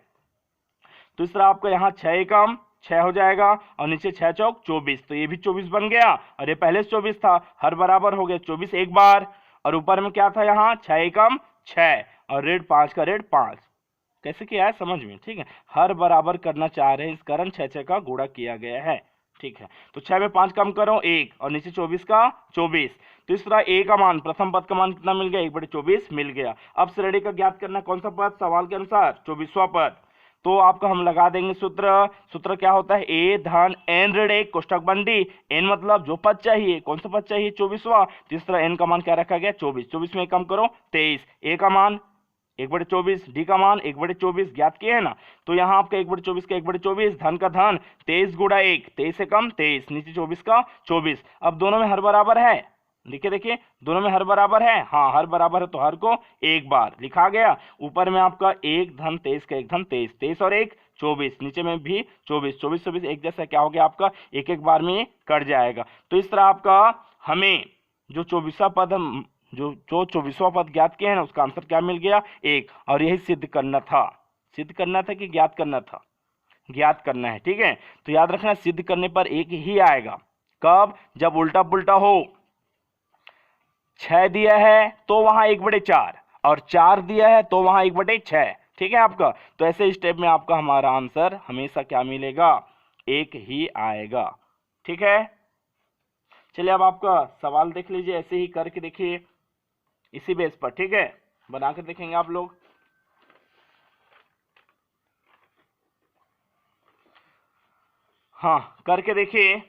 तो इस तरह आपका यहाँ 6 एकम 6 हो जाएगा और नीचे 6 चौक 24, तो ये भी 24 बन गया और ये पहले से 24 था, हर बराबर हो गया 24 एक बार, और ऊपर में क्या था यहाँ 6 एकम 6 और ऋण 5 का ऋण 5। कैसे किया है समझ में, ठीक है, हर बराबर करना चाह रहे हैं, इस कारण 6 का गुणा किया गया है, ठीक है। तो 6 में 5 कम करो 1 और नीचे 24 का 24। तो इस तरह ए का मान, प्रथम पद का मान कितना मिल गया, 1/24 मिल गया। अब श्रेणी का ज्ञात करना, कौन सा पद, सवाल के अनुसार 24वां पद। तो आपका हम लगा देंगे सूत्र क्या होता है, ए धन एन ऋण 1 कोष्टक बंद डी, एन मतलब जो पद चाहिए, कौन सा पद चाहिए 24वां, तो इस तरह एन का मान क्या रखा गया 24, 24 में कम करो 23, ए का मान 1/24, डी का मान 1/24 ज्ञात किए है ना। तो यहाँ आपका 1/24 का 1/24, धन का धन 23 गुणा 1, 23 से कम 23, नीचे 24 का 24। अब दोनों में हर बराबर है, देखिए दोनों में हर बराबर है, हाँ हर बराबर है तो हर को एक बार लिखा गया। ऊपर में आपका 1 धन 23 का 1 धन 23, 23 और 1 24, नीचे में भी 24, 24 24 एक जैसा क्या हो गया आपका, एक एक बार में कट जाएगा। तो इस तरह आपका हमें जो 24वां पद हम जो 24वां पद ज्ञात किए हैं ना, उसका आंसर क्या मिल गया 1, और यही सिद्ध करना था, सिद्ध करना था कि ज्ञात करना था, ज्ञात करना है, ठीक है। तो याद रखना सिद्ध करने पर 1 ही आएगा, कब, जब उल्टा पुल्टा हो, 6 दिया है तो वहां 1/4 और 4 दिया है तो वहां 1/6, ठीक है आपका। तो ऐसे स्टेप में आपका हमारा आंसर हमेशा क्या मिलेगा, 1 ही आएगा, ठीक है। चलिए अब आपका सवाल देख लीजिए, ऐसे ही करके देखिए इसी बेस पर, ठीक है, बनाकर देखेंगे आप लोग। हाँ करके देखिए,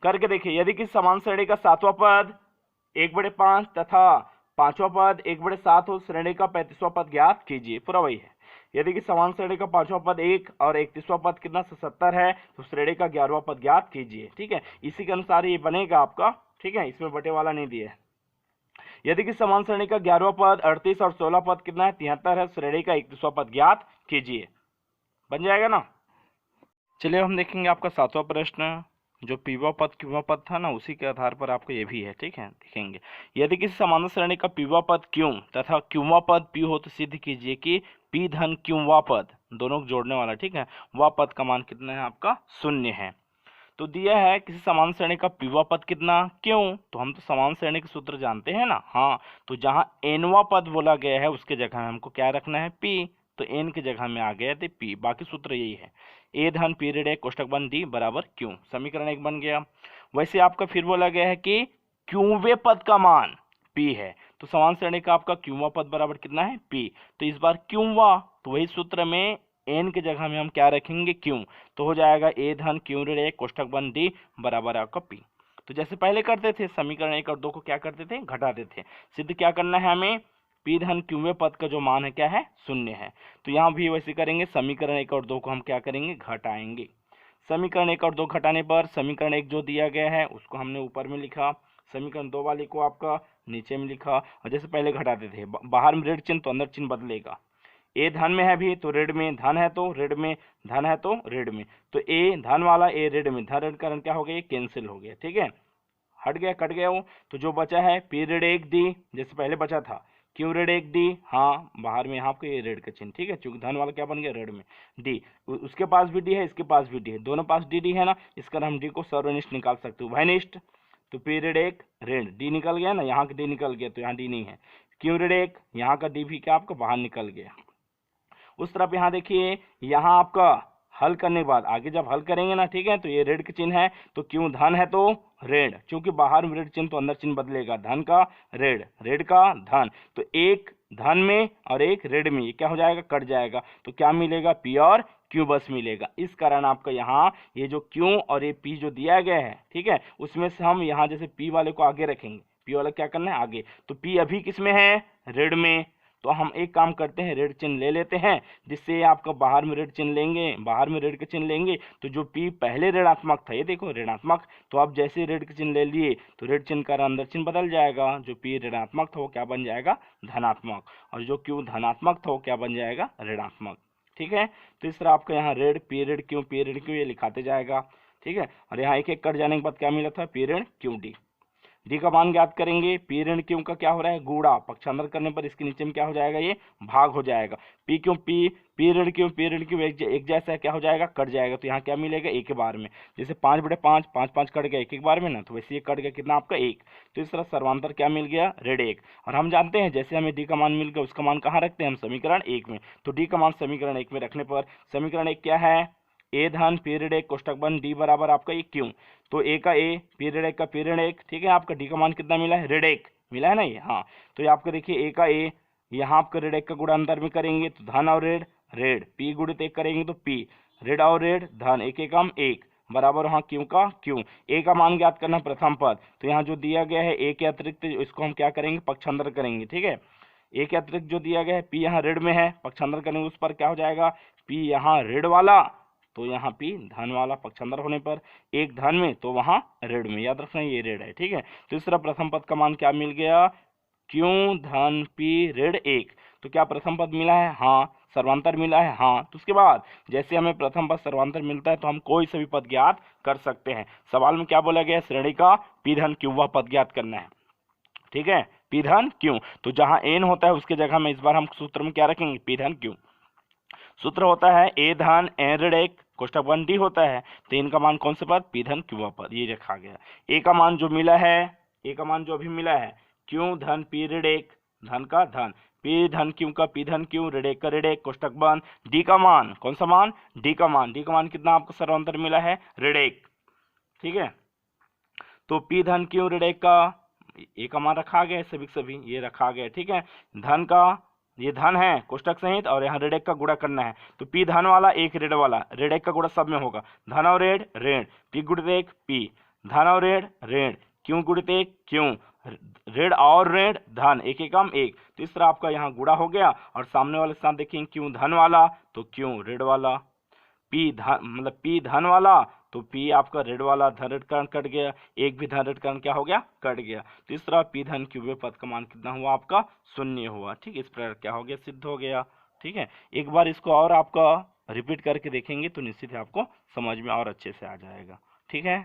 करके देखिए, यदि किसी समान श्रेणी का 7वां पद 1/5 तथा 5वां पद 1/7 हो, श्रेणी का 35वां पद ज्ञात कीजिए। पूरा वही है, यदि कि समान श्रेणी का 5वां पद 1 और 31वां पद कितना 77 है, तो श्रेणी का 11वां पद ज्ञात कीजिए, ठीक है। इसी के अनुसार ये बनेगा आपका, ठीक है, इसमें बटे वाला नहीं दिया है। यदि कि समान श्रेणी का 11वां पद 38 और 16 पद कितना है 73 है, श्रेणी का 31वां पद ज्ञात कीजिए, बन जाएगा ना। चलिए हम देखेंगे आपका 7वां प्रश्न, जो पीवा पद क्यूवा पद था ना, उसी के आधार पर आपको ये भी है, ठीक है, देखेंगे। यदि किसी समांतर श्रेणी का पीवा पद क्यों तथा क्यूवा पद पी हो, तो सिद्ध कीजिए कि पी धन क्यूवा पद दोनों को जोड़ने वाला, ठीक है, वह पद का मान कितना है आपका 0 है। तो दिया है किसी समान श्रेणी का पीवा पद कितना, क्यों, तो हम तो समान श्रेणी के सूत्र जानते हैं ना, हाँ, तो जहाँ एनवा पद बोला गया है उसके जगह में हमको क्या रखना है पी, तो एन की जगह में आ गया थे पी। बाकी सूत्र यही है, ए धन पी ऋण एक कोष्टक बंद डी बराबर क्यू। समीकरण एक बन गया। वैसे आपका फिर बोला गया है कि क्यूवे पद का मान पी है, तो समान श्रेणी का आपका क्यूवा पद बराबर कितना है पी। तो इस बार क्यूवा, तो वही सूत्र में एन की जगह में हम क्या रखेंगे क्यू, तो हो जाएगा ए धन क्यू ऋण एक कोष्टक बंद डी बराबर आपका पी। तो जैसे पहले करते थे, समीकरण एक और दो को क्या करते थे, घटाते थे। सिद्ध क्या करना है हमें, पी धन क्यूवे पद का जो मान है क्या है, शून्य है। तो यहाँ भी वैसे करेंगे, समीकरण एक और दो को हम क्या करेंगे, घटाएंगे। समीकरण एक और दो घटाने पर समीकरण एक जो दिया गया है उसको हमने ऊपर में लिखा, समीकरण दो वाले को आपका नीचे में लिखा। और जैसे पहले घटाते थे, बाहर में ऋण चिन्ह तो अंदर चिन्ह बदलेगा। ए धन में है भी तो ऋण में धन है, तो ऋण में धन है तो ऋण में, तो ए धन वाला ए ऋण में, धन ऋण कारण क्या हो गया, कैंसिल हो गया। ठीक है, हट गया, कट गया वो। तो जो बचा है पी ऋण एक डी, जैसे पहले बचा था क्यू ऋण एक डी, हाँ बाहर में यहाँ पे ये ऋण का चिन्ह। ठीक है, चूंकि धन वाला क्या बन गया, ऋण में डी, उसके पास भी डी है, इसके पास भी डी है, दोनों पास डी डी है ना, इस कारण हम डी को सर्वनिष्ठ निकाल सकते हो, उभयनिष्ठ। तो पी ऋण एक ऋण डी निकल गया ना, यहाँ का डी निकल गया तो यहाँ डी नहीं है। क्यू ऋण एक, यहाँ का डी भी क्या आपका बाहर निकल गया। उस तरफ यहाँ देखिए, यहाँ आपका हल करने के बाद आगे जब हल करेंगे ना, ठीक है, तो ये ऋण का चिन्ह है, तो क्यों धन है तो ऋण, क्योंकि बाहर में ऋण चिन्ह तो अंदर चिन्ह बदलेगा, धन का ऋण, ऋण का धन, तो एक धन में और एक ऋण में, ये क्या हो जाएगा, कट जाएगा। तो क्या मिलेगा, पी और क्यू बस मिलेगा। इस कारण आपका यहाँ ये जो क्यू और ये पी जो दिया गया है, ठीक है, उसमें से हम यहाँ जैसे पी वाले को आगे रखेंगे, पी वाला क्या करना है आगे, तो पी अभी किस में है, ऋण में। तो हम एक काम करते हैं, ऋण चिन्ह ले लेते हैं, जिससे आपका बाहर में ऋण चिन्ह लेंगे, बाहर में ऋण का चिन्ह लेंगे, तो जो पी पहले ऋणात्मक था, ये देखो ऋणात्मक, तो आप जैसे ऋण का चिन्ह ले लिए तो ऋण चिन्ह का अंदर चिन्ह बदल जाएगा, जो पी ऋणात्मक था वो क्या बन जाएगा, धनात्मक, और जो क्यू धनात्मक था वो क्या बन जाएगा, ऋणात्मक। ठीक है, तो इस तरह आपका यहाँ ऋण पी ऋण क्यू ये लिखाते जाएगा। ठीक है, और यहाँ एक एक कट जाने के बाद क्या मिला था, पी ऋण क्यू डी। डी का मान ज्ञात करेंगे, पी ऋण क्यू का क्या हो रहा है, गुणा, पक्षांतर करने पर इसके नीचे में क्या हो जाएगा, ये भाग हो जाएगा। पी क्यू पी ऋण क्यू एक जैसा क्या हो जाएगा, कट जाएगा। तो यहाँ क्या मिलेगा, एक के बार में, जैसे 5/5 5 5 कट गया एक बार में ना, तो वैसे ये कट गया कितना आपका एक। तो इस तरह सर्वांतर क्या मिल गया, ऋण एक। और हम जानते हैं जैसे हमें डी का मान मिल गया, उसका मान कहाँ रखते हैं हम, समीकरण एक में। तो डी का मान समीकरण एक में रखने पर समीकरण एक क्या है, ए धन पी ऋण एक कोष्टक बंद डी बराबर आपका ये क्यू। तो ए का ए, पी ऋण एक का पी ऋण एक, ठीक है, आपका डी का मान कितना मिला है, ऋण एक मिला है ना ये, हाँ। तो ये आपका देखिए ए का ए, यहाँ आपका ऋण एक का गुणा अंदर में करेंगे तो धन और ऋण, ऋण पी गुणित एक करेंगे तो पी, ऋण और ऋण धन, एक एकम एक बराबर वहाँ क्यू का क्यू। ए का मान ज्ञात करना प्रथम पद, तो यहाँ जो दिया गया है ए के अतिरिक्त इसको हम क्या करेंगे, पक्षांतर करेंगे। ठीक है, ए के अतिरिक्त जो दिया गया है पी यहाँ ऋण में है, पक्षांतर करेंगे उस पर क्या हो जाएगा, पी यहाँ ऋण वाला तो यहाँ पी धन वाला, पक्षांतर होने पर एक धन में तो वहां ऋण में, याद रखना ये ऋण है। ठीक है, तो इस तरह प्रथम पद का मान क्या मिल गया, क्यों धन पी ऋण एक। तो क्या प्रथम पद मिला है, हाँ। सर्वांतर मिला है, हाँ। तो उसके बाद जैसे हमें प्रथम पद सर्वांतर मिलता है तो हम कोई सा भी पद ज्ञात कर सकते हैं। सवाल में क्या बोला गया, श्रेणी का पी धन क्यों वह पद ज्ञात करना है। ठीक है, पी धन क्यों, तो जहां एन होता है उसके जगह में इस बार हम सूत्र में क्या रखेंगे, पी धन क्यों। सूत्र होता है ए धन एन ऋण एक कोष्टक बंद डी होता है, तो इनका मान कौन से पद, पी धन क्यू पद, ये रखा गया। ए का मान जो मिला है, ए का मान जो अभी मिला है, क्यों धन पी ऋण एक, धन का धन, पी धन क्यू का पी धन क्यू, ऋण एक का ऋण एक कोष्टक बंद, डी का मान कौन सा मान, डी का मान, डी का मान कितना आपको सर्वांतर मिला है, ऋण एक। ठीक है, तो पी धन क्यू ऋण एक का ए का मान रखा गया, सभी सभी ये रखा गया। ठीक है, धन का ये धन है कोष्टक सहित और यहाँ ऋण एक का गुणा करना है, तो पी धन वाला एक ऋण वाला, ऋण एक का गुणा सब में होगा, धन और ऋण ऋण, पी गुणित एक पी, धन और ऋण ऋण, क्यों गुणित एक क्यों, ऋण और ऋण धन, एक एकम एक। तो इस तरह आपका यहाँ गुणा हो गया और सामने वाले साथ देखेंगे क्यों धन वाला तो क्यों ऋण वाला, पी धन मतलब पी धन वाला तो पी आपका ऋण वाला, धन ऋण करण कट गया, एक भी धन ऋण करण क्या हो गया, कट गया। तो इस तरह पी धन क्यूबे पद का मान कितना हुआ आपका, शून्य हुआ। ठीक, इस प्रकार क्या हो गया, सिद्ध हो गया। ठीक है, एक बार इसको और आपका रिपीट करके देखेंगे तो निश्चित ही आपको समझ में और अच्छे से आ जाएगा। ठीक है,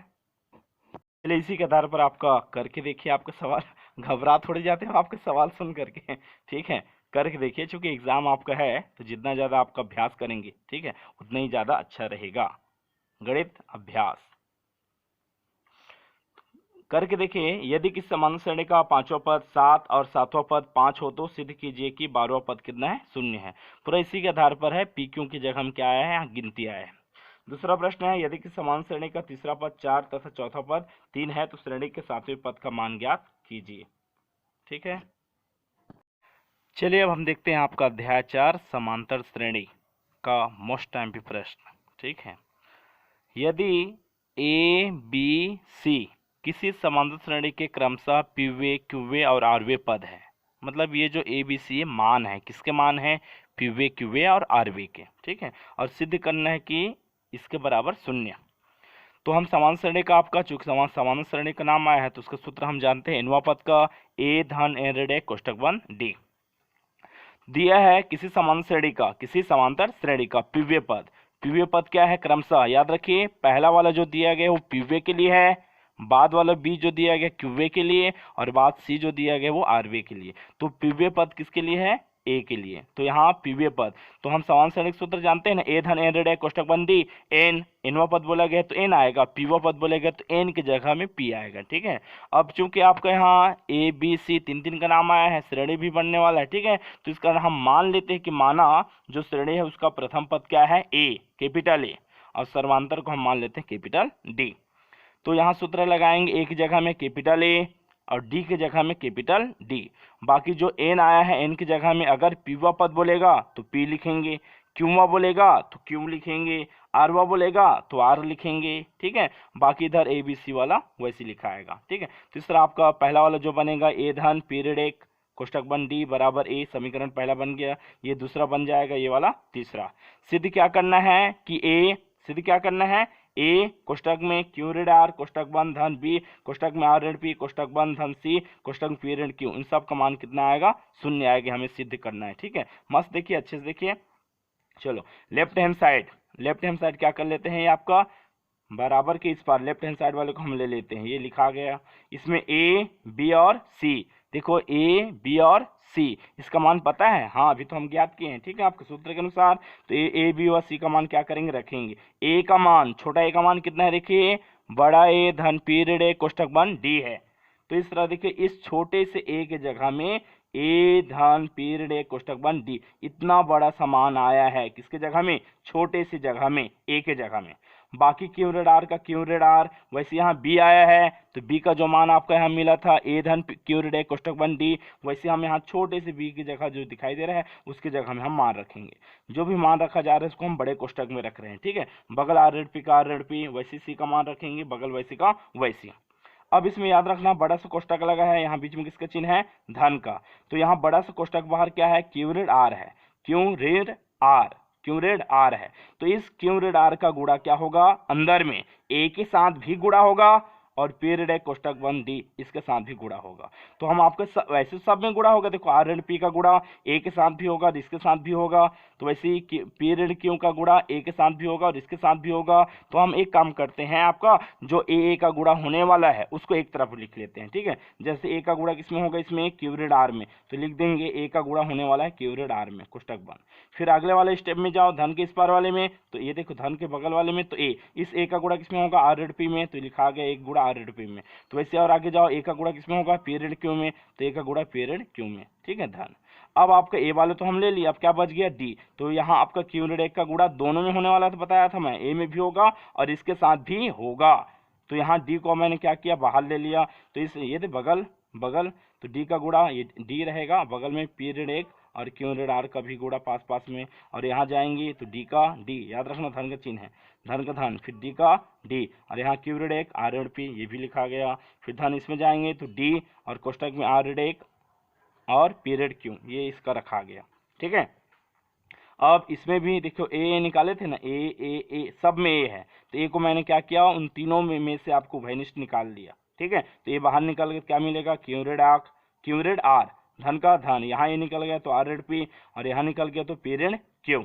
चलिए इसी के आधार पर आपका करके देखिए, आपका सवाल घबरा थोड़े जाते हो आपके सवाल सुन करके। ठीक है, करके देखिए, चूंकि एग्जाम आपका है तो जितना ज्यादा आपका अभ्यास करेंगे, ठीक है, उतना ही ज्यादा अच्छा रहेगा। गणित अभ्यास करके देखिए, यदि किसी समांतर श्रेणी का पांचवा पद 7 और सातवां पद 5 हो तो सिद्ध कीजिए कि 12वां पद कितना है, शून्य है। पूरा इसी के आधार पर है, पी क्यू की जगह में क्या आया है, यहाँ गिनती आया है। दूसरा प्रश्न है, यदि किसी समान श्रेणी का तीसरा पद 4 तथा चौथा पद 3 है तो श्रेणी के सातवें पद का मान ज्ञात कीजिए। ठीक है, चलिए अब हम देखते हैं आपका अध्याय 4 समांतर श्रेणी का मोस्ट टाइम प्रश्न। ठीक है, यदि ए बी सी किसी समांतर श्रेणी के क्रमशः पीवे क्यूवे और आरवे पद है, मतलब ये जो ए बी सी मान है, किसके मान है, पीवे क्यूवे और आरवे के। ठीक है, और सिद्ध करना है कि इसके बराबर शून्य। तो हम समान श्रेणी का आपका, चूंकि समान श्रेणी का नाम आया है तो उसका सूत्र हम जानते हैं, एनवा पद का ए धन एन ऋण एक कोष्टक बंद डी। दिया है किसी समान श्रेणी का, किसी समांतर श्रेणी का पीवे पद, पीवे पद क्या है, क्रमशः याद रखिए, पहला वाला जो दिया गया वो पीवे के लिए है, बाद वाला बी जो दिया गया क्यूवे के लिए, और बाद सी जो दिया गया वो आरवे के लिए। तो पीवे पद किसके लिए है, ए के लिए। तो यहाँ पीवे पद, तो हम समान श्रेणी सूत्र जानते हैं ना, ए धन एन ऋण एक कोष्टक बंद डी, एन एनवा पद बोला गया तो एन आएगा, पीवा पद बोला गया तो एन की जगह में पी आएगा। ठीक है, अब चूंकि आपका यहाँ ए बी सी तीन तीन का नाम आया है, श्रेणी भी बनने वाला है। ठीक है, तो इसका हम मान लेते हैं कि माना जो श्रेणी है उसका प्रथम पद क्या है, ए कैपिटल ए, और सर्वांतर को हम मान लेते हैं कैपिटल डी। तो यहाँ सूत्र लगाएंगे, ए की जगह में कैपिटल ए और डी की जगह में कैपिटल डी। बाकी जो एन आया है, एन की जगह में अगर पीवा पद बोलेगा तो पी लिखेंगे, क्यूवा बोलेगा तो क्यू लिखेंगे, आरवा बोलेगा तो आर लिखेंगे। ठीक है, बाकी इधर ए बी सी वाला वैसे लिखा आएगा। ठीक है, तीसरा आपका पहला वाला जो बनेगा, ए धन पीरियड एक कोष्टक बन डी बराबर ए, समीकरण पहला बन गया, ये दूसरा बन जाएगा, ये वाला तीसरा। सिद्ध क्या करना है कि ए, सिद्ध क्या करना है, ए कोष्टक में क्यू ऋण आर कोष्टक बंद धन बी कोष्टक में आर ऋण पी कोष्टक बंद धन सी कोष्टक में पी ऋण क्यू, इन सब का मान कितना आएगा, शून्य आएगा, हमें सिद्ध करना है। ठीक है, मस्त देखिए, अच्छे से देखिए। चलो left hand side, left hand side क्या कर लेते हैं, ये आपका बराबर के इस पार लेफ्ट हैंड साइड वाले को हम ले लेते हैं, ये लिखा गया, इसमें ए बी और सी, देखो ए बी और सी, इसका मान पता है, हाँ अभी तो हम ज्ञात किए हैं। ठीक है, आपके सूत्र के अनुसार तो ए बी और सी का मान क्या करेंगे, रखेंगे। ए का मान, छोटा ए का मान कितना है, देखिए बड़ा ए धन पी ऋण ए कोष्टक बंद डी है। तो इस तरह देखिए, इस छोटे से ए के जगह में ए धन पी ऋण ए कोष्टक बंद डी, इतना बड़ा समान आया है, किसके जगह में, छोटे से जगह में, ए के जगह में। बाकी क्यू ऋण आर का क्यू ऋण आर, वैसे यहाँ बी आया है तो बी का जो मान आपका यहाँ मिला था ए धन क्यू ऋण ए कोष्टक बंद डी, वैसे हम यहाँ छोटे से बी की जगह जो दिखाई दे रहा है उसकी जगह में हम मान रखेंगे। जो भी मान रखा जा रहा है उसको हम बड़े कोष्टक में रख रहे हैं। ठीक है, बगल आर ऋण पी का आर ऋण पी, वैसे सी का मान रखेंगे, बगल वैसे का वैसे। अब इसमें याद रखना, बड़ा सा कोष्टक लगा है, यहाँ बीच में किसका चिन्ह है, धन का, तो यहाँ बड़ा सा कोष्टक बाहर क्या है, क्यू ऋण आर है, क्यू ऋण आर, क्यू ऋण आर है। तो इस क्यू ऋण आर का गुणा क्या होगा, अंदर में ए के साथ भी गुणा होगा और पी ऋण कोष्टक बंद डी इसके साथ भी गुणा होगा। तो हम आपके वैसे सब में गुणा होगा, देखो आर ऋण पी का गुणा ए के साथ भी होगा और इसके साथ भी होगा, तो वैसे ही पी ऋण क्यू का गुणा ए के साथ भी होगा और इसके साथ भी होगा। तो हम एक काम करते हैं, आपका जो ए का गुणा होने वाला है उसको एक तरफ लिख लेते हैं। ठीक है, जैसे ए का गुणा किसमें होगा, इसमें क्यू ऋण आर में, तो लिख देंगे ए का गुणा होने वाला है क्यू ऋण आर में कोष्टक बंद। फिर अगले वाले स्टेप में जाओ, धन के इस पार वाले में, तो ये देखो धन के बगल वाले में, तो ए, इस ए का गुणा किसमें होगा, आर ऋण पी में, तो लिखा गया एक गुणा आर ऋण पी में। तो वैसे और आगे जाओ, ए का गुणा किसमें होगा, पी ऋण क्यू में, तो ए का गुणा पी ऋण क्यू में। ठीक है, धन। अब आपका ए वाले तो हम ले लिया, अब क्या बच गया, डी। तो यहाँ आपका क्यू ऋण एक का गुणा दोनों में होने वाला था, बताया था मैं, ए में भी होगा और इसके साथ भी होगा। तो यहाँ डी को मैंने क्या किया, बाहर ले लिया, तो इस ये बगल बगल, तो डी का गुणा ये डी रहेगा, बगल में पी ऋण एक और क्यू ऋण आर का भी गुणा पास पास में, और यहाँ जाएंगे तो डी का डी, याद रखना धन का चिन्ह है, धन का धन, फिर डी का डी, और यहाँ क्यू ऋण एक आर ऋण पी, ये भी लिखा गया। फिर धन इसमें जाएंगे तो डी और कोष्टक में आर ऋण एक और पी ऋण क्यू, ये इसका रखा गया। ठीक है, अब इसमें भी देखो ए निकाले थे ना, ए ए ए सब में ए है, तो ए को मैंने क्या किया, उन तीनों में से आपको वैनिष्ट निकाल लिया। ठीक है, तो ये बाहर निकल के क्या मिलेगा, क्यू ऋण आर, धन का धन, यहाँ ये निकल गया तो आर ऋण पी, और यहाँ निकल गया तो पी ऋण क्यू।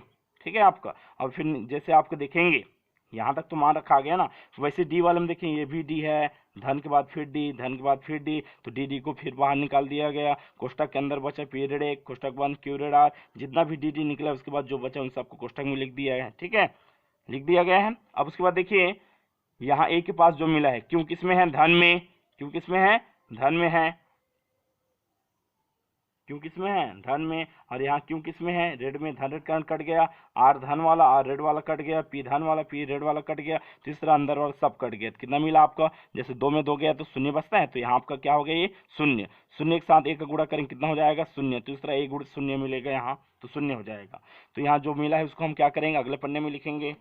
ठीक है आपका, और फिर जैसे आपको देखेंगे यहाँ तक तो मान रखा गया ना, वैसे डी वाले में देखें, ये भी डी है, धन के बाद फिर डी, धन के बाद फिर डी, तो डी को फिर बाहर निकाल दिया गया, कोष्टक के अंदर बचा पी ऋण एक कोष्टक बंद क्यू ऋण आर, जितना भी डी निकला उसके बाद जो बचा उन सबको कोष्टक में लिख दिया है। ठीक है, लिख दिया गया है। अब उसके बाद देखिए यहाँ ए के पास जो मिला है, क्यों किसमें है, धन में, क्यों किस में है, धन में है, क्यों किस में है, धन में। और यहाँ क्यों किस में है, रेड में। धन रेड करंट कट गया, आर धन वाला आर रेड वाला कट गया, पी धन वाला पी रेड वाला कट गया, तीसरा अंदर वाला सब कट गया। तो कितना मिला आपका, जैसे 2 में 2 गया तो शून्य बचता है, तो यहाँ आपका क्या हो गया, ये शून्य। शून्य के साथ एक का गुणा करेंगे कितना हो जाएगा, शून्य। तीसरा एक गुण शून्य मिलेगा यहाँ, तो शून्य हो जाएगा। तो यहाँ जो मिला है उसको हम क्या करेंगे, अगले पन्ने में लिखेंगे।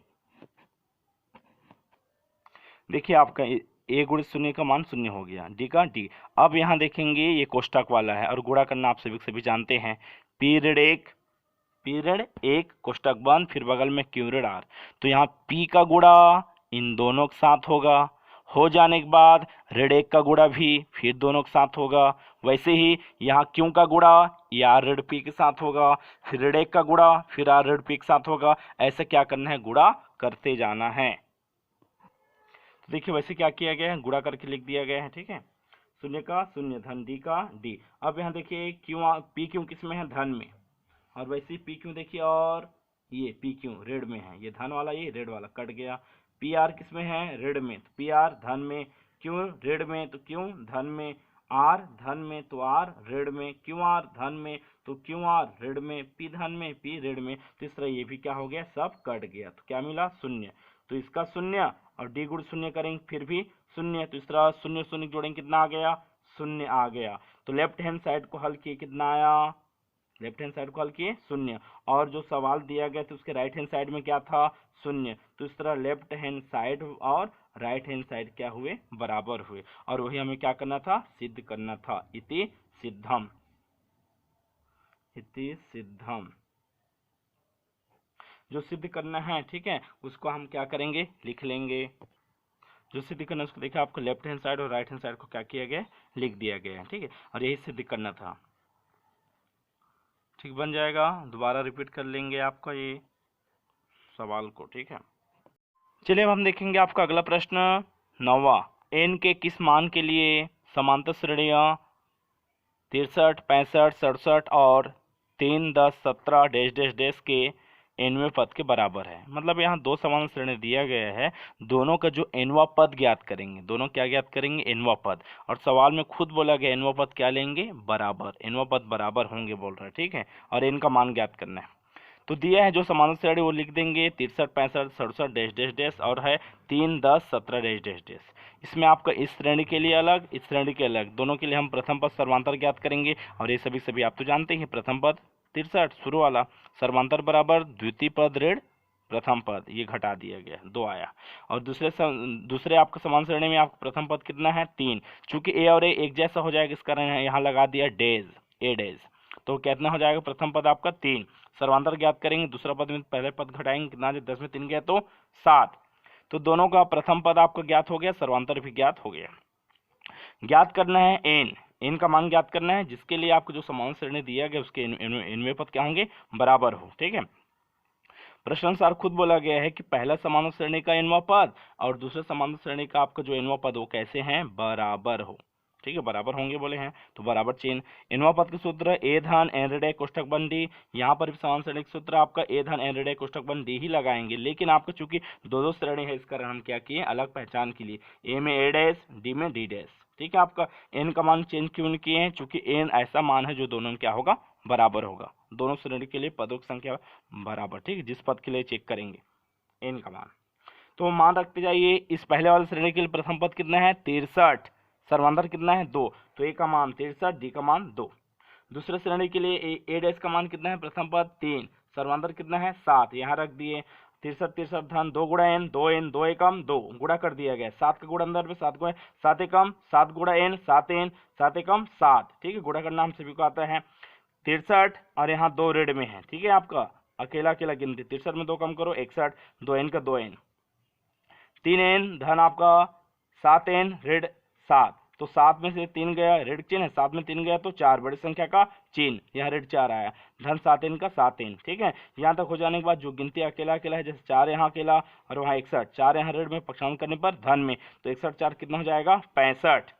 देखिए आपका ए गुण शून्य का मान शून्य हो गया, डी का डी। अब यहाँ देखेंगे ये कोष्टक वाला है और गुणा करना आप सभी जानते हैं। पीरियड एक कोष्टक बंद, फिर बगल में क्यूरेड आर। तो यहाँ पी का गुणा इन दोनों के साथ होगा, हो जाने के बाद रेड एक का गुणा भी फिर दोनों के साथ होगा। वैसे ही यहाँ क्यों का गुणा ये आर रेड पी के साथ होगा, फिर रेड एक का गुणा फिर आर रेड पी के साथ होगा। ऐसे क्या करना है, गुणा करते जाना है। तो देखिए वैसे क्या किया गया है, गुणा करके लिख दिया गया है, ठीक है। शून्य का शून्य, धन डी का डी। अब यहाँ देखिए क्यों पी क्यों किस में है, धन में। और वैसे ही पी क्यों देखिए, और ये पी क्यों रेड में है, ये धन वाला ये रेड वाला कट गया। पी आर किस में है, रेड में, तो पी आर धन में, क्यों रेड में तो क्यों धन में, आर धन में तो आर रेड में, क्यों आर धन में तो क्यों आर रेड में, पी धन में पी रेड में। तीसरा ये भी क्या हो गया, सब कट गया। तो क्या मिला, शून्य। तो इसका शून्य और डी गुण शून्य करेंगे फिर भी शून्य। तो इसका शून्य शून्य जोड़ेंगे कितना आ गया, शून्य आ गया। तो लेफ्ट हैंड साइड को हल किए कितना आया, लेफ्ट हैंड साइड को हल किए शून्य। और जो सवाल दिया गया था उसके राइट हैंड साइड में क्या था, शून्य। तो इस तरह लेफ्ट हैंड साइड और राइट हैंड साइड क्या हुए, बराबर हुए। और वही हमें क्या करना था, सिद्ध करना था। इति सिद्धम, इति सिद्धम। जो सिद्ध करना है, ठीक है, उसको हम क्या करेंगे, लिख लेंगे। जो सिद्ध करना है उसको देखिए, आपको लेफ्ट हैंड साइड और राइट हैंड साइड को क्या किया गया, लिख दिया गया है, ठीक है। और यही सिद्ध करना था, ठीक, बन जाएगा। दोबारा रिपीट कर लेंगे आपका ये सवाल को, ठीक है। चलिए अब हम देखेंगे आपका अगला प्रश्न 9वां। एन के किस मान के लिए समांतर श्रेणियां 63, 65, 67 और 3, 10, 17 डैश डैश डैश के एनवें पद के बराबर है। मतलब यहाँ दो समांतर श्रेणी दिया गया है, दोनों का जो एनवा पद ज्ञात करेंगे, दोनों क्या ज्ञात करेंगे, एनवा पद। और सवाल में खुद बोला गया एनवा पद क्या लेंगे, बराबर, एनवा पद बराबर होंगे बोल रहा है, ठीक है। और एन का मान ज्ञात करना है। तो दिया है जो समांतर श्रेणी वो लिख देंगे 63, 65, 67 डैश डैश डैश और है 3, 10, 17 डैश डैश डैश। इसमें आपका इस श्रेणी के लिए अलग, इस श्रेणी के अलग, दोनों के लिए हम प्रथम पद सर्वांतर ज्ञात करेंगे। और ये सभी आप तो जानते हैं, प्रथम पद 63 शुरू वाला, सर्वांतर बराबर द्वितीय पद ऋण प्रथम पद, ये घटा दिया गया, 2 आया। और दूसरे आपका समान श्रेणी में आपका प्रथम पद कितना है, 3। चूंकि ए और ए एक जैसा हो जाएगा, इस कारण यहाँ लगा दिया डेज, ए डेज। तो कितना हो जाएगा, प्रथम पद आपका 3। सर्वांतर ज्ञात करेंगे, दूसरा पद में पहले पद घटाएंगे, कितना 10 में 3 गया तो 7। तो दोनों का प्रथम पद आपका ज्ञात हो गया, सर्वांतर भी ज्ञात हो गया। ज्ञात करना है एन का मान ज्ञात करना है, जिसके लिए आपको जो समान श्रेणी दिया गया उसके इनमें पद क्या होंगे, बराबर हो, ठीक है। प्रश्न अनुसार खुद बोला गया है कि पहला समान श्रेणी का एनवा पद और दूसरे समान श्रेणी का आपका जो एनवा पद वो कैसे हैं, बराबर हो, ठीक है, बराबर होंगे बोले हैं। तो बराबर चिन्ह, एनवा पद के सूत्र ए धन एन ऋण कोष्टक बंद डी। यहाँ पर भी समान श्रेणी का सूत्र आपका ए धन एन ऋण कोष्टक बंद डी ही लगाएंगे, लेकिन आपको चूंकि दो श्रेणी है इस कारण हम क्या किए, अलग पहचान के लिए ए में ए डैश, डी में डी डैश, ठीक है। आपका एन का मान चेंज क्यों किए हैं, चूंकि एन ऐसा मान है जो दोनों में क्या होगा, बराबर होगा। दोनों श्रेणी के लिए पदों की संख्या बराबर, ठीक है, जिस पद के लिए चेक करेंगे एन का मान। तो मान रखते जाइए, इस पहले वाले श्रेणी के लिए प्रथम पद कितना है, 63, सर्वांतर कितना है, 2। तो ए का मान 63, डी का मान 2। दूसरे श्रेणी के लिए ए डैश का मान कितना है, प्रथम पद 3, सर्वांतर कितना है, 7। यहाँ रख दिए 63 धन 2 गुणा एन, 2 एन, 2 एकम 2, गुणा कर दिया गया, 7 का गुणा अंदर में 7 को है, 7 एकम 7 गुणा एन, 7 एन, 7 एकम 7, ठीक है। गुणा करना हम सभी को आता है। 63 और यहाँ 2 रेड में है, ठीक है, आपका अकेला अकेला गिनती, 63 में 2 कम करो 61, 2 एन का 2 एन, 3 एन धन आपका 7 एन रेड 7। तो 7 में से 3 गया, रेड चिन्ह है, 7 में 3 गया तो 4, बड़ी संख्या का चिन्ह, यहाँ रेड 4 आया, धन 7 एन का 7 एन, ठीक है। यहाँ तक हो जाने के बाद जो गिनती अकेला अकेला है, जैसे 4 यहाँ अकेला और वहाँ 61, 4 यहाँ रेड में पक्षांतर करने पर धन में, तो 61 4 कितना हो जाएगा, 65।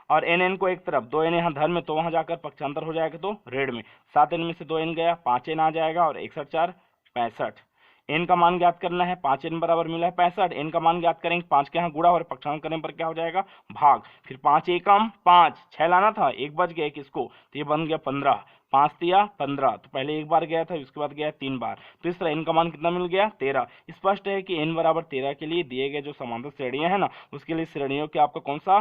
और एन एन को एक तरफ, 2 एन यहाँ धन में, तो वहाँ जाकर पक्षांतर हो जाएगा तो रेड में, 7 एन में से 2 एन गया, 5 एन आ जाएगा और 61 4 65। n का मान ज्ञात करना है, 5n बराबर मिला है 65, n का मान ज्ञात करेंगे, 5 के यहाँ गुणा और पक्षांतर करने पर क्या हो जाएगा भाग, फिर 5 एकम 5, 6 लाना था, एक बच गया किसको, तो ये बन गया 15, 5 तिया 15, तो पहले एक बार गया था, उसके बाद गया 3 बार, तो इस तरह n का मान कितना मिल गया 13। स्पष्ट है कि n बराबर 13 के लिए दिए गए जो समांतर श्रेणियां है ना, उसके लिए श्रेणियों के आपका कौन सा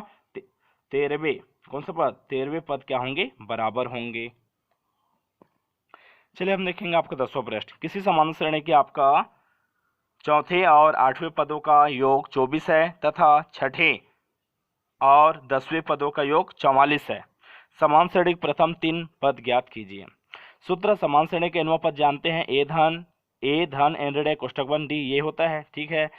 13वें कौन सा पद 13वें पद क्या होंगे बराबर होंगे। चलिए हम देखेंगे आपका 10वां प्रश्न, किसी समांतर श्रेणी के आपका चौथे और 8वें पदों का योग 24 है तथा छठे और 10वें पदों का योग 44 है। समान श्रेणी के प्रथम 3 पद ज्ञात कीजिए। सूत्र समान श्रेणी के n पद जानते हैं, ए धन एन ऋण कोष्टक बंद डी, ये होता है, ठीक है।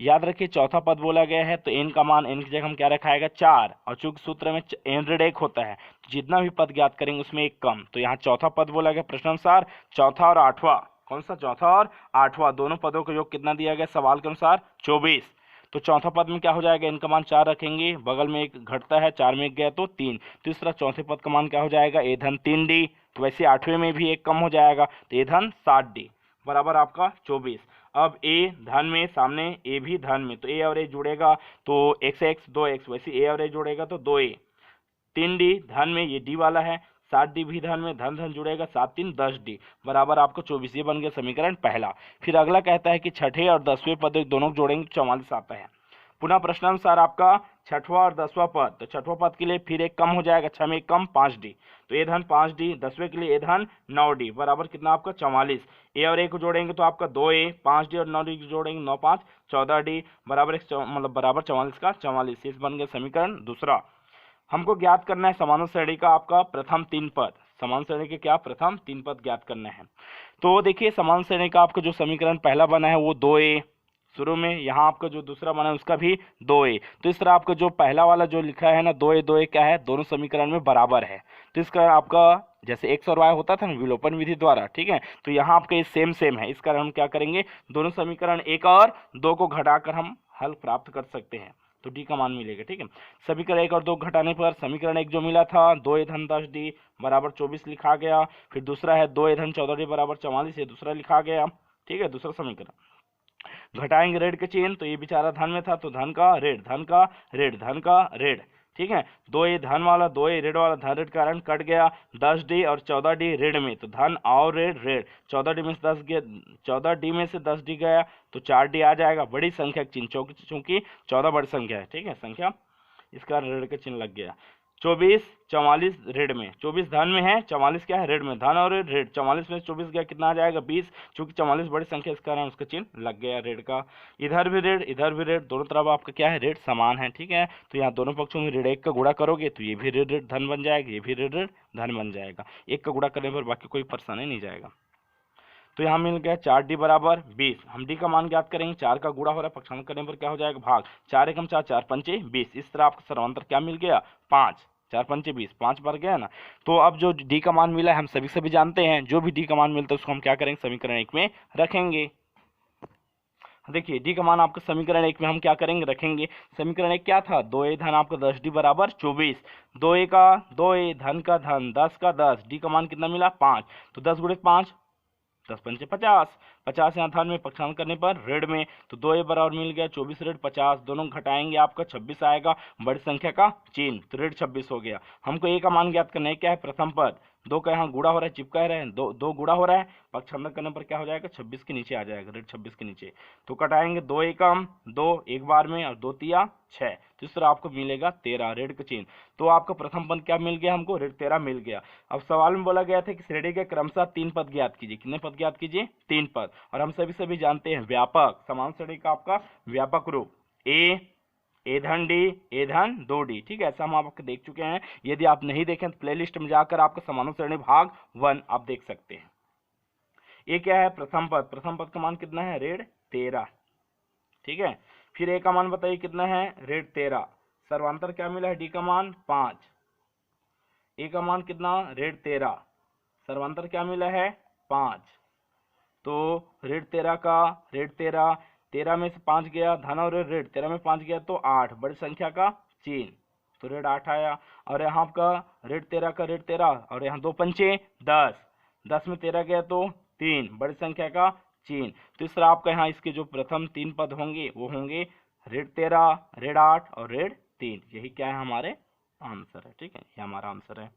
याद रखिए चौथा पद बोला गया है तो n का मान n की जगह हम क्या रखाएगा 4, और चूंकि सूत्र में n ऋण 1 होता है तो जितना भी पद ज्ञात करेंगे उसमें एक कम, तो यहाँ चौथा पद बोला गया प्रश्नानुसार, चौथा और 8वां कौन सा, चौथा और 8वां दोनों पदों का योग कितना दिया गया सवाल के अनुसार 24, तो चौथा पद में क्या हो जाएगा, n का मान 4 रखेंगे, बगल में एक घटता है 4 में एक गया तो 3, तो इस तरह चौथे पद का मान क्या हो जाएगा a धन 3d, तो वैसे 8वें में भी एक कम हो जाएगा तो a धन 7d बराबर आपका 24। अब a धन में सामने a भी धन में, तो a और a जुड़ेगा तो x 2x, वैसे a और a जुड़ेगा तो 2a, 3d धन में ये d वाला है, 7d भी धन में, धन धन जुड़ेगा 7 3 10d बराबर आपको 24, ये बन गया समीकरण पहला। फिर अगला कहता है कि छठे और 10वें पद दोनों जोड़ेंगे 44 आता है। पुनः प्रश्नानुसार आपका छठवां और 10वां पद, तो छठवां पद के लिए फिर एक कम हो जाएगा, 6 में एक कम 5d, तो a धन 5d, 10वें के लिए a धन 9d बराबर कितना आपका 44, a और a को जोड़ेंगे तो आपका 2a, 5d और 9d को जोड़ेंगे 9 5 14d बराबर मतलब बराबर 44 का 44, इस बन गया समीकरण दूसरा। हमको ज्ञात करना है समांतर श्रेणी का आपका प्रथम 3 पद, समांतर श्रेणी के क्या प्रथम 3 पद ज्ञात करना है। तो देखिए समांतर श्रेणी का आपका जो समीकरण पहला बना है वो 2a, शुरू में यहाँ आपका जो दूसरा बना है उसका भी 2a, तो इस तरह आपका जो पहला वाला जो लिखा है ना 2a क्या है, दोनों समीकरण में बराबर है, तो इस कारण आपका जैसे x और y होता था ना विलोपन विधि द्वारा, ठीक है, तो यहाँ आपका ये सेम है, इस कारण हम क्या करेंगे दोनों समीकरण 1 और 2 को घटाकर हम हल प्राप्त कर सकते हैं, तो d का मान मिलेगा, ठीक है। समीकरण 1 और 2 घटाने पर समीकरण 1 जो मिला था 2a धन 10d बराबर 24 लिखा गया, फिर दूसरा है 2a धन 14d बराबर 44, ये दूसरा लिखा गया, ठीक है, दूसरा समीकरण। घटाएंगे ऋण के चिन्ह, तो ये बेचारा धन में था तो धन का ऋण, धन का ऋण, धन का ऋण, ठीक है, 2a धन वाला 2a ऋण वाला धन ऋण कारण कट गया, 10d और 14d ऋण में तो धन और ऋण ऋण, 14d में से 10 गया, 14d में से 10d गया तो 4d आ जाएगा, बड़ी संख्या का चिन्ह, चूंकि 14 बड़ी संख्या है, ठीक है, संख्या इसका ऋण का चिन्ह लग गया। 24 44 ऋण में, 24 धन में है 44 क्या है ऋण में, धन और ऋण, 44 में 24 गया कितना आ जाएगा 20, चूंकि 44 बड़ी संख्या इस कारण उसका चिन्ह लग गया ऋण का। इधर भी ऋण इधर भी ऋण, दोनों तरफ आपका क्या है ऋण समान है, ठीक है, तो यहाँ दोनों पक्षों में ऋण 1 का गुणा करोगे तो ये भी ऋण धन बन जाएगा, ये भी ऋण धन बन जाएगा, 1 का गुणा करने पर बाकी कोई परेशानी नहीं जाएगा। तो यहाँ मिल गया 4d बराबर 20, हम d का मान ज्ञात करेंगे, 4 का गुणा हो रहा है पक्षांतर करने पर क्या हो जाएगा भाग, 4 एकम 4 4 पंचे 20, इस तरह आपका सर्वांतर क्या मिल गया 5, 4 पंचे 20, 5 बार गया ना। तो अब जो d का मान मिला है हम सभी जानते हैं, जो भी d का मान मिलता है उसको हम क्या करेंगे समीकरण 1 में रखेंगे। देखिए d का मान आपका समीकरण 1 में हम क्या करेंगे रखेंगे, समीकरण 1 क्या था 2a धन आपका 10d बराबर 24, 2a धन का धन 10 का 10, d का मान कितना मिला 5, तो 10 गुणे 5 10 पंचे 50, 50 यहाँ धन में पक्षांतर करने पर ऋण में, तो 2a बराबर मिल गया 24 ऋण 50, दोनों घटाएंगे आपका 26 आएगा, बड़ी संख्या का चिन्ह, तो ऋण 26 हो गया। हमको a का मान ज्ञात करना है, क्या है प्रथम पद, 2 का यहाँ गुणा हो रहा है चिपका रहे हैं, 2 गुणा हो रहा है, पक्षांतर करने पर क्या हो जाएगा 26 के नीचे आ जाएगा, ऋण 26 के नीचे, तो कटाएंगे 2 एकम 2 एक बार में और 2 तिया 6, तो इस तरह आपको मिलेगा 13 ऋण का चिन्ह। तो आपका प्रथम पद क्या मिल गया हमको ऋण 13 मिल गया। अब सवाल में बोला गया था कि श्रेणी के क्रमशः 3 पद ज्ञात कीजिए, कितने पद ज्ञात कीजिए 3 पद, और हम सभी जानते हैं व्यापक समान श्रेणी का आपका व्यापक रूप a धन d a धन 2d, ठीक है, ऐसा हम आपको देख चुके हैं, यदि आप नहीं देखें तो प्लेलिस्ट में जाकर आपका समानों श्रेणी भाग 1 आप देख सकते हैं। ये क्या है प्रथम पद का मान कितना है ऋण 13, ठीक है, फिर a का मान बताइए कितना है ऋण 13, सर्वांतर क्या मिला है d का मान 5, a का मान कितना ऋण 13, सर्वांतर क्या मिला है 5, तो ऋण 13 का ऋण 13 में से 5 गया धन और ऋण 13 में 5 गया तो 8, बड़ी संख्या का चिन्ह, तो ऋण 8 आया, और यहाँ आपका ऋण 13 का ऋण 13 और यहाँ 2 पंचे 10, 10 में 13 गया तो 3, बड़ी संख्या का चीन। तो इस तरह आपका यहाँ इसके जो प्रथम 3 पद होंगे वो होंगे ऋण 13, ऋण 8 और ऋण 3। यही क्या है हमारे आंसर है। ठीक है, ये हमारा आंसर है।